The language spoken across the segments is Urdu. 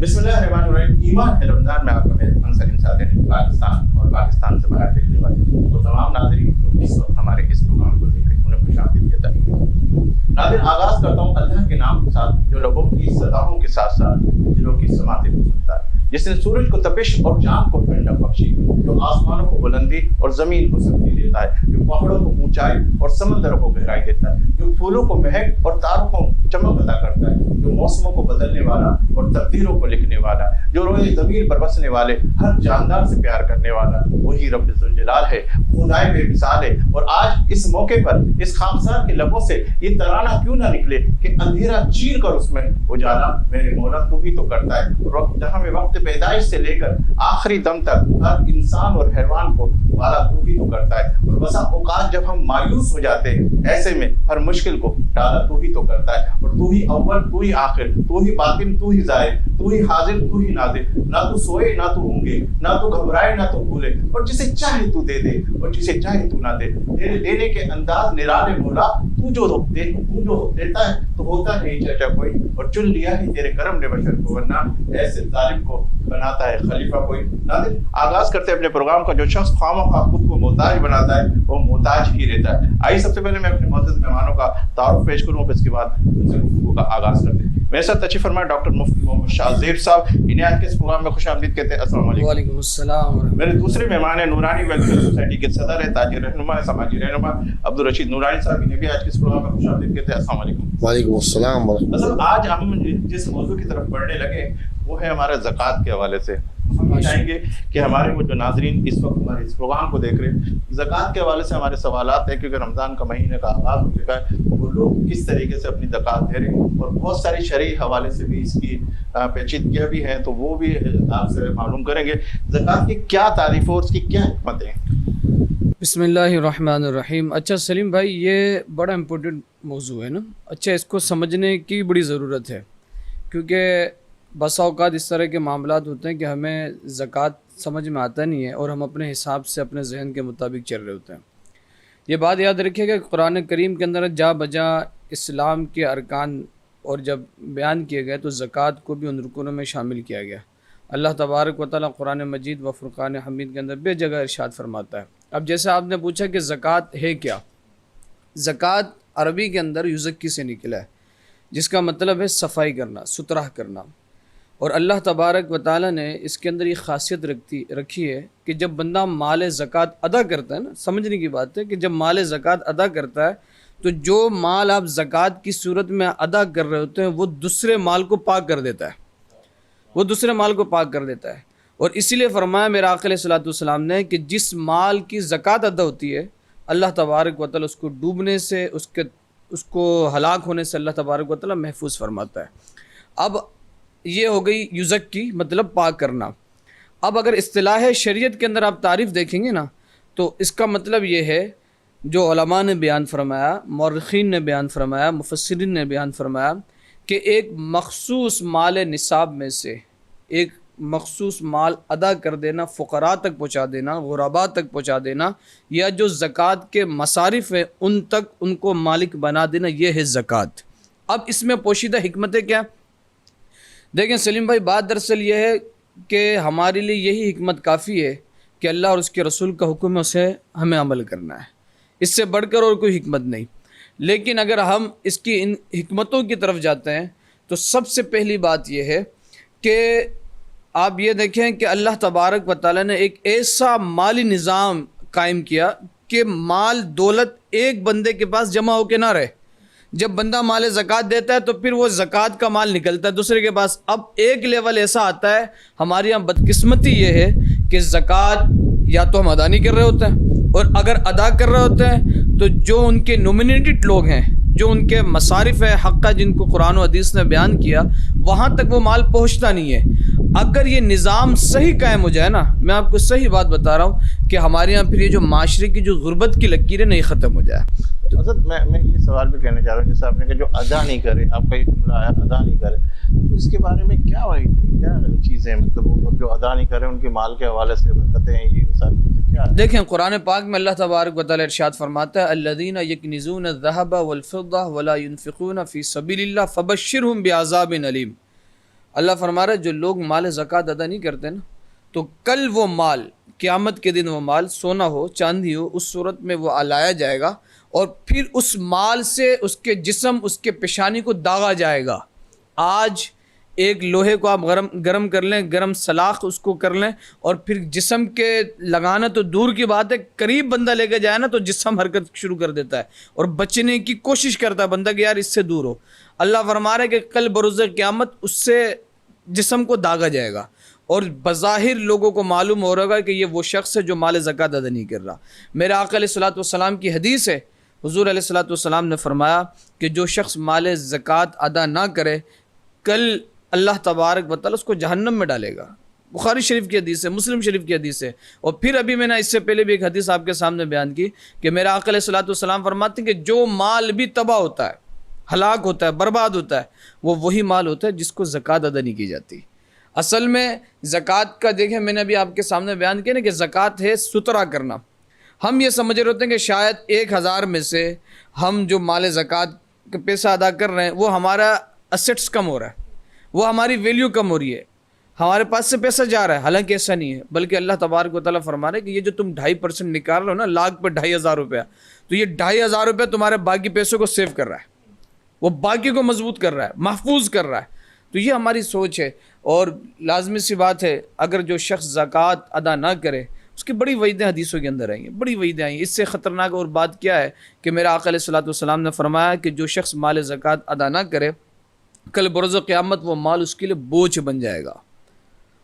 بسم اللہ الرحمن الرحیم. ایمان ہے رمضان میں آپ کا میزبان سلیم صادق پاکستان اور پاکستان سے باہر دیکھنے والے وہ تمام ناظرین جو اس وقت ہمارے اس پروگرام کو دیکھ رہے ہیں انہیں خوش آمدید کہتا ہوں. ناظرین, آغاز کرتا ہوں اللہ کے نام کے ساتھ جو لوگوں کی صداؤں کے ساتھ ساتھ دلوں کی سماعتیں کو سنتا ہے, جس نے سورج کو تپش اور چاند کو ٹھنڈک بخشی, جو آسمانوں کو بلندی اور زمین کو سختی دیتا ہے, جو پہاڑوں کو اونچائی اور سمندروں کو گہرائی دیتا ہے, جو پھولوں کو مہک اور تاروں کو چمک عطا کرتا ہے, جو موسموں کو بدلنے والا اور تقدیروں کو لکھنے والا, جو روئے زمین پر بسنے والے ہر جاندار سے پیار کرنے والا, وہی رب ذوالجلال ہے, خدائے بے مثال ہے. اور آج اس موقع پر اس خاکسار کے لبوں سے یہ ترانہ کیوں نہ نکلے کہ اندھیرا چیر کر اس میں اجالا میرے مولا تو ہی تو کرتا ہے. اور جہاں میں وقت پیدائش سے لے کر آخری دم تک ہر انسان اور حیوان کو والا تو ہی تو کرتا ہے. اور بسا اوقات جب ہم مایوس ہو جاتے ہیں, ایسے میں ہر مشکل کو ٹالا تو ہی تو کرتا ہے. اور تو ہی اول, تو ہی آخر, تو ہی باطن, تو ہی ظاہر, تو ہی حاضر, تو ہی ناظر. نہ تو سوئے نہ تو اونگے, نہ تو گھبرائے نہ تو بھولے, اور جسے چاہے تو دے دے اور جسے چاہے تو نہ دے. تیرے دینے کے انداز نرالے مولا, تو جو دیتا ہے تو ہوتا نہیں چاچا کوئی, اور چن لیا ہے تیرے کرم نے بشر کو, ورنہ ایسے ظالم کو بناتا ہے خلیفہ کوئی. ناظرین, آغاز کرتے اپنے پروگرام کا. جو شخص خواہ خود کو محتاج بناتا ہے وہ محتاج ہی رہتا ہے. آئیے سب سے پہلے میں اپنے معزز مہمانوں کا تعارف پیش کروں, پھر اس کے بعد ان سے گفتگو کا آغاز کرتے ہیں. میرے ساتھ تشریف فرمائے ڈاکٹر مفتی محمد شاہ زیب صاحب, انہیں آج کے اس پروگرام میں خوش آمدید کہتے ہیں. السلام علیکم. وعلیکم السلام. میرے دوسرے مہمان ہیں نورانی ویلفیئر سوسائٹی کے صدر ہے, تاجر رہنما, سماجی رہنما عبدالرشید نورانی صاحب, انہیں بھی آج کے اس پروگرام میں خوش آمدید کہتے ہیں. السلام علیکم. وعلیکم السلام. اصل آج ہم جس موضوع کی طرف بڑھنے لگے وہ ہے ہمارے زکوٰۃ کے حوالے سے. ہم یہ چاہیں گے کہ ہمارے وہ جو ناظرین اس وقت ہمارے اس پروگرام کو دیکھ رہے ہیں, زکوٰۃ کے حوالے سے ہمارے سوالات ہیں, کیونکہ رمضان کا مہینے کا آغاز ہو چکا ہے, وہ لوگ کس طریقے سے اپنی زکوٰۃ دے رہے ہیں, اور بہت ساری شرعی حوالے سے بھی اس کی پیچیدگیاں بھی ہیں, تو وہ بھی آپ سے معلوم کریں گے. زکوٰۃ کی کیا تعریف اور اس کی کیا حکمت ہے؟ بسم اللہ الرحمن الرحیم. اچھا سلیم بھائی, یہ بڑا امپورٹنٹ موضوع ہے نا. اچھا, اس کو سمجھنے کی بڑی ضرورت ہے, کیونکہ بسا اوقات اس طرح کے معاملات ہوتے ہیں کہ ہمیں زکوٰۃ سمجھ میں آتا نہیں ہے اور ہم اپنے حساب سے اپنے ذہن کے مطابق چل رہے ہوتے ہیں. یہ بات یاد رکھیے کہ قرآن کریم کے اندر جا بجا اسلام کے ارکان اور جب بیان کیے گئے تو زکوٰۃ کو بھی ان رکنوں میں شامل کیا گیا. اللہ تبارک و تعالیٰ قرآن مجید و فرقان حمید کے اندر بے جگہ ارشاد فرماتا ہے. اب جیسے آپ نے پوچھا کہ زکوٰۃ ہے کیا, زکوٰۃ عربی کے اندر یزکی سے نکلا ہے, جس کا مطلب ہے صفائی کرنا, ستھرا کرنا. اور اللہ تبارک و تعالیٰ نے اس کے اندر یہ خاصیت رکھی ہے کہ جب بندہ مال زکوٰۃ ادا کرتا ہے نا, سمجھنے کی بات ہے کہ جب مال زکوٰۃ ادا کرتا ہے تو جو مال آپ زکوٰۃ کی صورت میں ادا کر رہے ہوتے ہیں وہ دوسرے مال کو پاک کر دیتا ہے, وہ دوسرے مال کو پاک کر دیتا ہے. اور اسی لیے فرمایا میرا آقا علیہ الصلوۃ والسلام نے کہ جس مال کی زکوٰۃ ادا ہوتی ہے اللہ تبارک و تعالیٰ اس کو ڈوبنے سے, اس کو ہلاک ہونے سے اللہ تبارک و تعالیٰ محفوظ فرماتا ہے. اب یہ ہو گئی یزک کی مطلب پاک کرنا. اب اگر اصطلاح شریعت کے اندر آپ تعریف دیکھیں گے نا تو اس کا مطلب یہ ہے جو علماء نے بیان فرمایا, مورخین نے بیان فرمایا, مفسرین نے بیان فرمایا کہ ایک مخصوص مال نصاب میں سے ایک مخصوص مال ادا کر دینا, فقراء تک پہنچا دینا, غرباء تک پہنچا دینا, یا جو زکوٰۃ کے مصارف ہیں ان تک ان کو مالک بنا دینا, یہ ہے زکوٰۃ. اب اس میں پوشیدہ حکمتیں کیا؟ دیکھیں سلیم بھائی, بات دراصل یہ ہے کہ ہمارے لیے یہی حکمت کافی ہے کہ اللہ اور اس کے رسول کا حکم ہے, اسے ہمیں عمل کرنا ہے, اس سے بڑھ کر اور کوئی حکمت نہیں. لیکن اگر ہم اس کی ان حکمتوں کی طرف جاتے ہیں تو سب سے پہلی بات یہ ہے کہ آپ یہ دیکھیں کہ اللہ تبارک و تعالیٰ نے ایک ایسا مالی نظام قائم کیا کہ مال دولت ایک بندے کے پاس جمع ہو کے نہ رہے. جب بندہ مال زکوٰۃ دیتا ہے تو پھر وہ زکوٰۃ کا مال نکلتا ہے دوسرے کے پاس. اب ایک لیول ایسا آتا ہے, ہمارے یہاں بدقسمتی یہ ہے کہ زکوٰۃ یا تو ہم ادا نہیں کر رہے ہوتے ہیں, اور اگر ادا کر رہے ہوتے ہیں تو جو ان کے نومینیٹڈ لوگ ہیں, جو ان کے مصارف ہے حقہ جن کو قرآن و حدیث نے بیان کیا, وہاں تک وہ مال پہنچتا نہیں ہے. اگر یہ نظام صحیح قائم ہو جائے نا, میں آپ کو صحیح بات بتا رہا ہوں کہ ہمارے یہاں پھر یہ جو معاشرے کی جو غربت کی لکیر ہے نہیں ختم ہو جائے. حضرت میں یہ سوال بھی کہنا چاہ رہا ہوں, جیسے آپ نے کہا جو ادا نہیں کرے, آپ کا یہ جملہ آیا ادا نہیں کرے, تو اس کے بارے میں کیا وعید ہے, کیا چیزیں مطلب وہ جو ادا نہیں کرے ان کے مال کے حوالے سے برکتیں ہیں, یہ ساری چیزیں کیا ہے؟ دیکھیں قرآن پاک میں اللہ تبارک و تعالیٰ ارشاد فرماتا ہے الذین یکنزون الذهب والفضة ولا ينفقون فی سبیل اللہ فبشرهم بعذاب علیم. اللہ فرما رہا ہے جو لوگ مال زکوٰۃ ادا نہیں کرتے نا تو کل وہ مال قیامت کے دن وہ مال سونا ہو چاندی ہو اس صورت میں وہ لایا جائے گا اور پھر اس مال سے اس کے جسم اس کے پیشانی کو داغا جائے گا. آج ایک لوہے کو آپ گرم کر لیں, گرم سلاخ اس کو کر لیں اور پھر جسم کے لگانا تو دور کی بات ہے, قریب بندہ لے کے جائے نا تو جسم حرکت شروع کر دیتا ہے اور بچنے کی کوشش کرتا ہے بندہ کہ یار اس سے دور ہو. اللہ فرما رہا ہے کہ کل بروز قیامت اس سے جسم کو داغا جائے گا اور بظاہر لوگوں کو معلوم ہو رہا ہے کہ یہ وہ شخص ہے جو مال زکوٰۃ ادا نہیں کر رہا. میرے آقا علیہ الصلوۃ والسلام کی حدیث ہے, حضور علیہ الصلوۃ والسلام نے فرمایا کہ جو شخص مال زکوٰۃ ادا نہ کرے کل اللہ تبارک و تعالیٰ اس کو جہنم میں ڈالے گا. بخاری شریف کی حدیث ہے, مسلم شریف کی حدیث ہے. اور پھر ابھی میں نے اس سے پہلے بھی ایک حدیث آپ کے سامنے بیان کی کہ میرا آقا علیہ الصلوۃ والسلام فرماتے ہیں کہ جو مال بھی تباہ ہوتا ہے, ہلاک ہوتا ہے, برباد ہوتا ہے, وہ وہی مال ہوتا ہے جس کو زکوٰۃ ادا نہیں کی جاتی. اصل میں زکوٰۃ کا دیکھیں میں نے ابھی آپ کے سامنے بیان کیا نا کہ زکوٰۃ ہے ستھرا کرنا. ہم یہ سمجھ رہے ہوتے ہیں کہ شاید 1000 میں سے ہم جو مال زکوٰۃ کا پیسہ ادا کر رہے ہیں وہ ہمارا اسیٹس کم ہو رہا ہے, وہ ہماری ویلیو کم ہو رہی ہے, ہمارے پاس سے پیسہ جا رہا ہے. حالانکہ ایسا نہیں ہے, بلکہ اللہ تبارک و تعالیٰ فرما رہے ہیں کہ یہ جو تم 2.5% نکال رہے ہو نا لاکھ پہ 2500 روپیہ, تو یہ 2500 روپیہ تمہارے باقی پیسوں کو سیو کر رہا ہے, وہ باقی کو مضبوط کر رہا ہے, محفوظ کر رہا ہے. تو یہ ہماری سوچ ہے اور لازمی سی بات ہے اگر جو شخص زکوٰۃ ادا نہ کرے اس کی بڑی وعیدیں حدیثوں کے اندر آئیں گی, بڑی وعیدیں آئیں گی. اس سے خطرناک اور بات کیا ہے کہ میرا آقا علیہ الصلوۃ والسلام نے فرمایا کہ جو شخص مال زکوٰۃ ادا نہ کرے کل بروز قیامت وہ مال اس کے لیے بوجھ بن جائے گا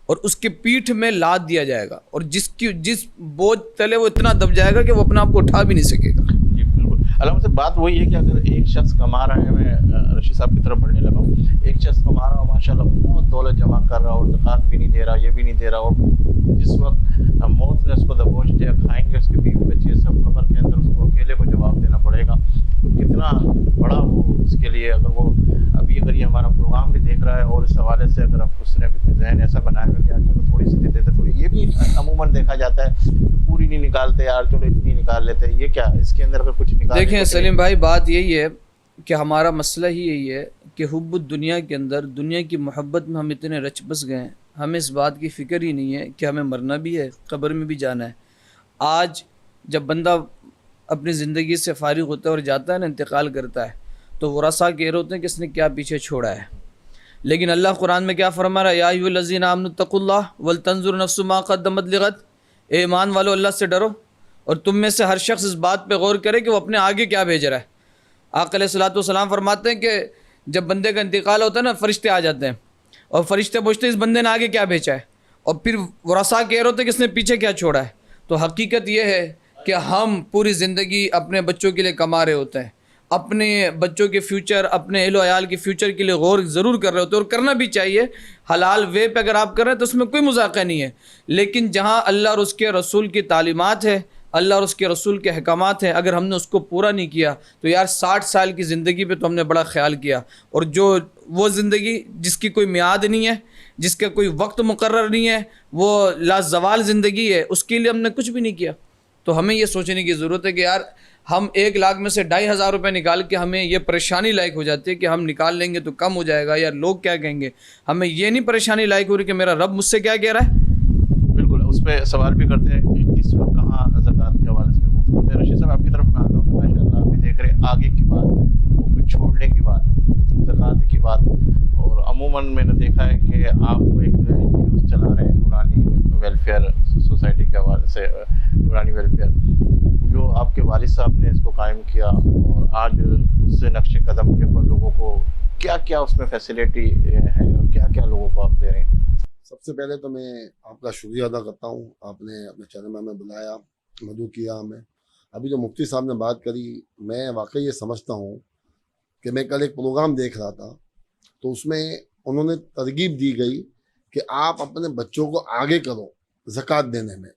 اور اس کے پیٹھ میں لاد دیا جائے گا اور جس بوجھ تلے وہ اتنا دب جائے گا کہ وہ اپنا آپ کو اٹھا بھی نہیں سکے گا. جی بالکل. علامہ صاحب بات وہی ہے کہ اگر ایک شخص کما رہا ہے, میں رشید صاحب کی طرف بڑھنے لگا ہوں, ایک شخص کما رہا ہو ماشاءاللہ بہت دولت جمع کر رہا اور زکوٰۃ بھی نہیں دے رہا, یہ بھی نہیں دے رہا, اور جس وقت موت نے اس کو دبوچ دیا, کھائیں گے اس کے بیوی بچے سب, قبر کے اندر اس کو اکیلے کو جواب دینا پڑے گا, تو کتنا بڑا وہ اس کے لیے. اگر یہ ہمارا پروگرام بھی دیکھ رہا ہے اور اس حوالے سے اگر اس نے بھی کوئی ذہن ایسا بنایا ہوا کہ یار چلو تھوڑی سی دے دیتے, تھوڑی, یہ بھی عموماً دیکھا جاتا ہے کہ پوری نہیں نکالتے یار, چلو اتنی نکال لیتے, یہ کیا اس کے اندر اگر کچھ نکال. دیکھیں سلیم بھائی بات یہی ہے کہ ہمارا مسئلہ ہی یہی ہے کہ حب الدنیا کے اندر دنیا کی محبت میں ہم اتنے رچ بس گئے ہیں, ہمیں اس بات کی فکر ہی نہیں ہے کہ ہمیں مرنا بھی ہے, قبر میں بھی جانا ہے. آج جب بندہ اپنی زندگی سے فارغ ہوتا ہے اور جاتا ہے نا, انتقال کرتا ہے, تو ورثاء کہہ رہے ہوتے ہیں کہ اس نے کیا پیچھے چھوڑا ہے. لیکن اللہ قرآن میں کیا فرما رہا ہے, یا ایھا الذین آمنوا اتقوا اللہ ولتنظر نفس ما قدمت لغد, اے ایمان والو اللہ سے ڈرو اور تم میں سے ہر شخص اس بات پہ غور کرے کہ وہ اپنے آگے کیا بھیج رہا ہے. آقا علیہ الصلوۃ والسلام فرماتے ہیں کہ جب بندے کا انتقال ہوتا ہے نا فرشتے آ جاتے ہیں اور فرشتے پوچھتے ہیں اس بندے نے آگے کیا بھیجا ہے, اور پھر ورثاء کہہ رہے ہوتے ہیں کہ اس نے پیچھے کیا چھوڑا ہے. تو حقیقت یہ ہے کہ ہم پوری زندگی اپنے بچوں کے لیے کما رہے ہوتے ہیں, اپنے بچوں کے فیوچر, اپنے اہل و عیال کے فیوچر کے لیے غور ضرور کر رہے ہوتے ہیں, اور کرنا بھی چاہیے. حلال وے پہ اگر آپ کر رہے ہیں تو اس میں کوئی مذاقہ نہیں ہے, لیکن جہاں اللہ اور اس کے رسول کی تعلیمات ہے, اللہ اور اس کے رسول کے احکامات ہیں, اگر ہم نے اس کو پورا نہیں کیا تو یار 60 سال کی زندگی پہ تو ہم نے بڑا خیال کیا, اور جو وہ زندگی جس کی کوئی میعاد نہیں ہے, جس کا کوئی وقت مقرر نہیں ہے, وہ لازوال زندگی ہے, اس کے لیے ہم نے کچھ بھی نہیں کیا. تو ہمیں یہ سوچنے کی ضرورت ہے کہ یار ہم 1 لاکھ میں سے 2500 روپے نکال کے ہمیں یہ پریشانی لائق ہو جاتی ہے کہ ہم نکال لیں گے تو کم ہو جائے گا یا لوگ کیا کہیں گے. ہمیں یہ نہیں پریشانی لائق ہو رہی کہ میرا رب مجھ سے کیا کہہ رہا ہے. بالکل, اس پہ سوال بھی کرتے ہیں کہ کس وقت کہاں زکوٰۃ کے حوالے سے بھی گفتگو ہوتے ہیں. رشید صاحب آپ کی طرف میں آتا ہوں کہ ماشاء اللہ آپ بھی دیکھ رہے ہیں آگے کی بات اور پھر چھوڑنے کی بات, زکوٰۃ کی بات, اور عموماً میں نے دیکھا ہے کہ آپ ایک نیوز چلا رہے ہیں نورانی ویلفیئر سوسائٹی کے حوالے سے, نورانی ویلفیئر جو آپ کے والد صاحب نے اس کو قائم کیا, اور آج اس سے نقش قدم کے اوپر لوگوں کو کیا کیا اس میں فیسلٹی ہے اور کیا کیا لوگوں کو آپ دے رہے ہیں. سب سے پہلے تو میں آپ کا شکریہ ادا کرتا ہوں, آپ نے اپنے چینل میں ہمیں بلایا, مدعو کیا ہمیں. ابھی جو مفتی صاحب نے بات کری, میں واقعی یہ سمجھتا ہوں کہ میں کل ایک پروگرام دیکھ رہا تھا تو اس میں انہوں نے ترغیب دی گئی کہ آپ اپنے بچوں کو آگے کرو زکوٰۃ دینے میں.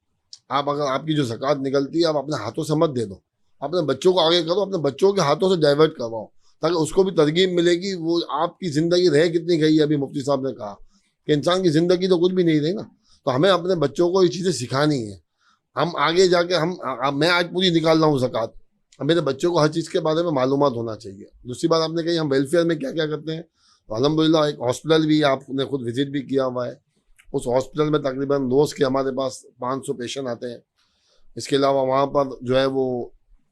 آپ اگر آپ کی جو زکوٰۃ نکلتی ہے آپ اپنے ہاتھوں سے مت دے دو, اپنے بچوں کو آگے کرو, اپنے بچوں کے ہاتھوں سے ڈائیورٹ کرواؤ تاکہ اس کو بھی ترغیب ملے گی. وہ آپ کی زندگی رہ کتنی گئی ہے, ابھی مفتی صاحب نے کہا کہ انسان کی زندگی تو کچھ بھی نہیں رہی نا, تو ہمیں اپنے بچوں کو یہ چیزیں سکھانی ہے. ہم آگے جا کے میں آج پوری نکال رہا ہوں زکوٰۃ, میرے بچوں کو ہر چیز کے بارے میں معلومات ہونا چاہیے. دوسری بات آپ نے کہی ہم ویلفیئر میں کیا کیا کرتے ہیں, تو الحمدللہ ایک ہاسپٹل بھی آپ نے خود وزٹ بھی کیا ہوا ہے. اس ہاسپٹل میں تقریباً روز کے ہمارے پاس 500 پیشنٹ آتے ہیں. اس کے علاوہ وہاں پر جو ہے وہ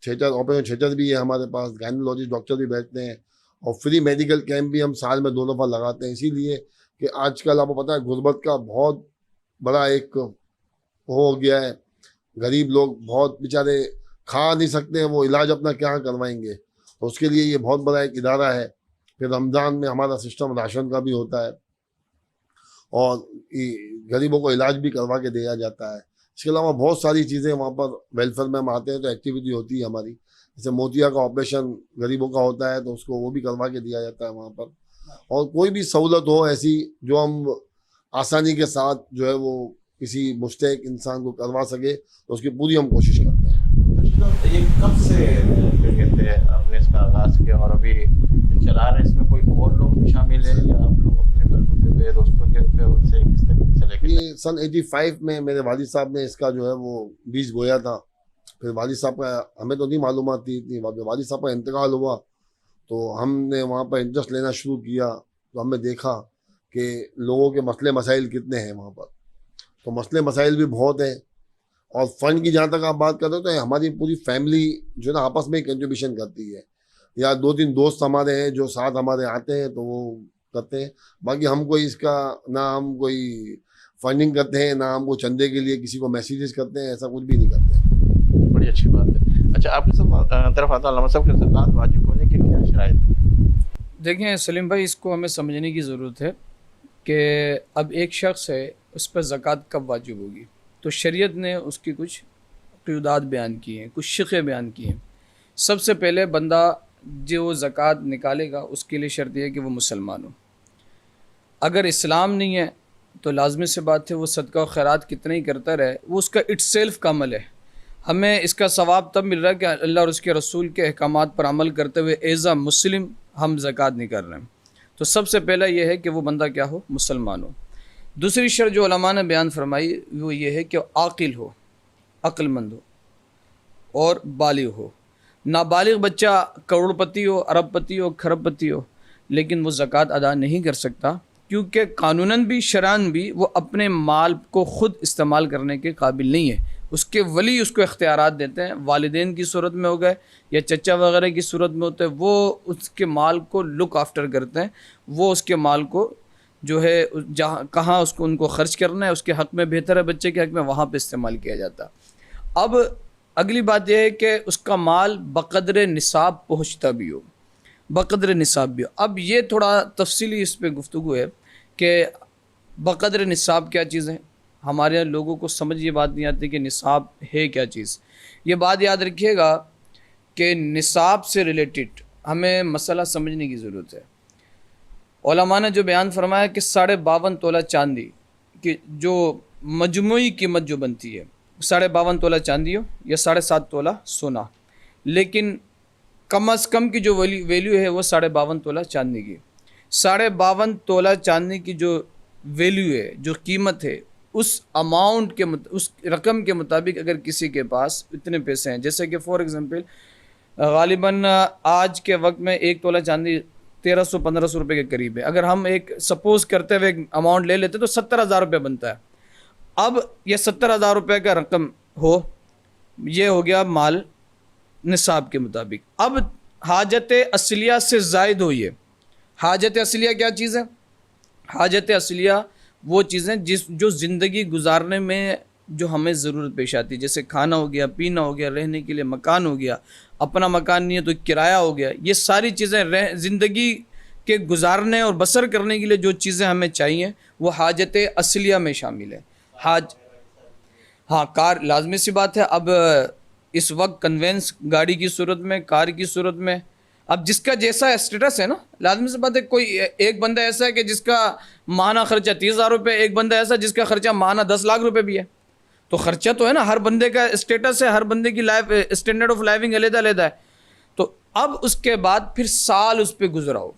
تھیٹر آپریشن تھیٹر بھی ہے ہمارے پاس, گائنولوجسٹ ڈاکٹر بھی بیٹھتے ہیں, اور فری میڈیکل کیمپ بھی ہم سال میں 2 دفعہ لگاتے ہیں. اسی لیے کہ آج کل آپ کو پتہ ہے غربت کا بہت بڑا ایک ہو گیا ہے. غریب لوگ بہت بیچارے کھا نہیں سکتے ہیں, وہ علاج اپنا کیا کروائیں گے. تو اس کے لیے یہ بہت بڑا ایک ادارہ ہے. پھر رمضان میں ہمارا سسٹم راشن کا بھی ہوتا ہے, اور غریبوں کو علاج بھی کروا کے دیا جاتا ہے. اس کے علاوہ بہت ساری چیزیں وہاں پر ویلفیئر میں ہم آتے ہیں تو ایکٹیویٹی ہوتی ہے ہماری. جیسے موتیا کا آپریشن غریبوں کا ہوتا ہے تو اس کو وہ بھی کروا کے دیا جاتا ہے وہاں پر. اور کوئی بھی سہولت ہو ایسی جو ہم آسانی کے ساتھ جو ہے وہ کسی مستحق انسان کو کروا سکے تو اس کی پوری ہم کوشش کرتے ہیں. یہ کب سے جو کہتے ہیں آپ نے اس کا آغاز کیا, اور ابھی چلا رہے ہیں, اس میں کوئی اور لوگ بھی شامل ہیں یا آپ لوگ اپنے بلبوتے پہ دوستوں کے پہ ان سے کس طریقے سے لے کے؟ یہ سن 85 میں میرے والد صاحب نے اس کا جو ہے وہ بیج بویا تھا. پھر والد صاحب کا ہمیں تو نہیں معلومات تھی اتنی, والد صاحب کا انتقال ہوا تو ہم نے وہاں پر انٹرسٹ لینا شروع کیا. تو ہم نے دیکھا کہ لوگوں کے مسئلے مسائل کتنے ہیں وہاں پر. تو مسئلے مسائل بھی بہت ہیں. اور فنڈ کی جہاں تک آپ بات کرتے ہو تو ہماری پوری فیملی جو ہے نا آپس میں کنٹریبیوشن کرتی ہے, یا 2-3 دوست ہمارے ہیں جو ساتھ ہمارے آتے ہیں تو وہ کرتے ہیں. باقی ہم کوئی اس کا نہ ہم کوئی فنڈنگ کرتے ہیں, نہ ہم کو چندے کے لیے کسی کو میسیجز کرتے ہیں, ایسا کچھ بھی نہیں کرتے ہیں. بڑی اچھی بات ہے. اچھا, آپ کی طرف آتا علامہ صاحب کے زکوٰۃ واجب ہونے کے کیا شرائط ہیں؟ دیکھیں سلیم بھائی, اس کو ہمیں سمجھنے کی ضرورت ہے کہ اب ایک شخص ہے, اس پر زکوٰۃ کب واجب ہوگی. تو شریعت نے اس کی کچھ قیودات بیان کی ہیں, کچھ شقیں بیان کی ہیں. سب سے پہلے بندہ جو زکوٰۃ نکالے گا اس کے لیے شرط یہ ہے کہ وہ مسلمان ہو. اگر اسلام نہیں ہے تو لازمی سے بات ہے وہ صدقہ و خیرات کتنا ہی کرتا رہے, وہ اس کا اٹ سیلف کا عمل ہے. ہمیں اس کا ثواب تب مل رہا ہے کہ اللہ اور اس کے رسول کے احکامات پر عمل کرتے ہوئے ایز اے مسلم ہم زکوٰۃ نہیں کر رہے ہیں. تو سب سے پہلا یہ ہے کہ وہ بندہ کیا ہو, مسلمان ہو. دوسری شرط جو علماء نے بیان فرمائی وہ یہ ہے کہ عاقل ہو, عقل مند ہو اور بالغ ہو. نابالغ بچہ کروڑ پتی ہو, ارب پتی ہو, کھرب پتی ہو, لیکن وہ زکوٰۃ ادا نہیں کر سکتا, کیونکہ قانوناً بھی شرعاً بھی وہ اپنے مال کو خود استعمال کرنے کے قابل نہیں ہے. اس کے ولی اس کو اختیارات دیتے ہیں, والدین کی صورت میں ہو گئے یا چچا وغیرہ کی صورت میں ہوتے ہیں, وہ اس کے مال کو لک آفٹر کرتے ہیں. وہ اس کے مال کو جو ہے جہاں کہاں اس کو ان کو خرچ کرنا ہے, اس کے حق میں بہتر ہے, بچے کے حق میں وہاں پہ استعمال کیا جاتا. اب اگلی بات یہ ہے کہ اس کا مال بقدر نصاب پہنچتا بھی ہو, بقدر نصاب بھی ہو. اب یہ تھوڑا تفصیلی اس پہ گفتگو ہے کہ بقدر نصاب کیا چیز ہے. ہمارے یہاں لوگوں کو سمجھ یہ بات نہیں آتی کہ نصاب ہے کیا چیز. یہ بات یاد رکھیے گا کہ نصاب سے ریلیٹڈ ہمیں مسئلہ سمجھنے کی ضرورت ہے. علماء نے جو بیان فرمایا کہ 52.5 تولہ چاندی کی جو مجموعی قیمت جو بنتی ہے 52.5 تولہ چاندی ہو یا 7.5 تولہ سونا, لیکن کم از کم کی جو ویلیو ہے وہ 52.5 تولہ چاندی کی. 52.5 تولہ چاندی کی جو ویلیو ہے, جو قیمت ہے, اس اماؤنٹ کے اس رقم کے مطابق اگر کسی کے پاس اتنے پیسے ہیں, جیسے کہ فار ایگزامپل غالباً آج کے وقت میں 1 تولہ چاندی 1300-1500 روپے کے قریب ہے. اگر ہم ایک سپوز کرتے ہوئے ایک اماؤنٹ لے لیتے تو 70,000 روپے بنتا ہے. اب یہ 70,000 روپے کا رقم ہو, یہ ہو گیا مال نصاب کے مطابق. اب حاجت اصلیہ سے زائد ہو. یہ حاجت اصلیہ کیا چیز ہے؟ حاجت اصلیہ وہ چیزیں جو زندگی گزارنے میں جو ہمیں ضرورت پیش آتی ہے, جیسے کھانا ہو گیا, پینا ہو گیا, رہنے کے لیے مکان ہو گیا, اپنا مکان نہیں ہے تو کرایہ ہو گیا. یہ ساری چیزیں زندگی کے گزارنے اور بسر کرنے کے لیے جو چیزیں ہمیں چاہیے وہ حاجت اصلیہ میں شامل ہے. ہاں کار لازمی سی بات ہے. اب اس وقت کنوینس گاڑی کی صورت میں, کار کی صورت میں, اب جس کا جیسا اسٹیٹس ہے نا, لازمی سی بات ہے. کوئی ایک بندہ ایسا ہے کہ جس کا ماہانہ خرچہ 30,000 روپے, ایک بندہ ایسا جس کا خرچہ ماہانہ 10 لاکھ روپے بھی ہے. تو خرچہ تو ہے نا, ہر بندے کا اسٹیٹس ہے, ہر بندے کی لائف اسٹینڈرڈ آف لائیونگ علیحدہ علیحدہ ہے. تو اب اس کے بعد پھر سال اس پہ گزراؤ,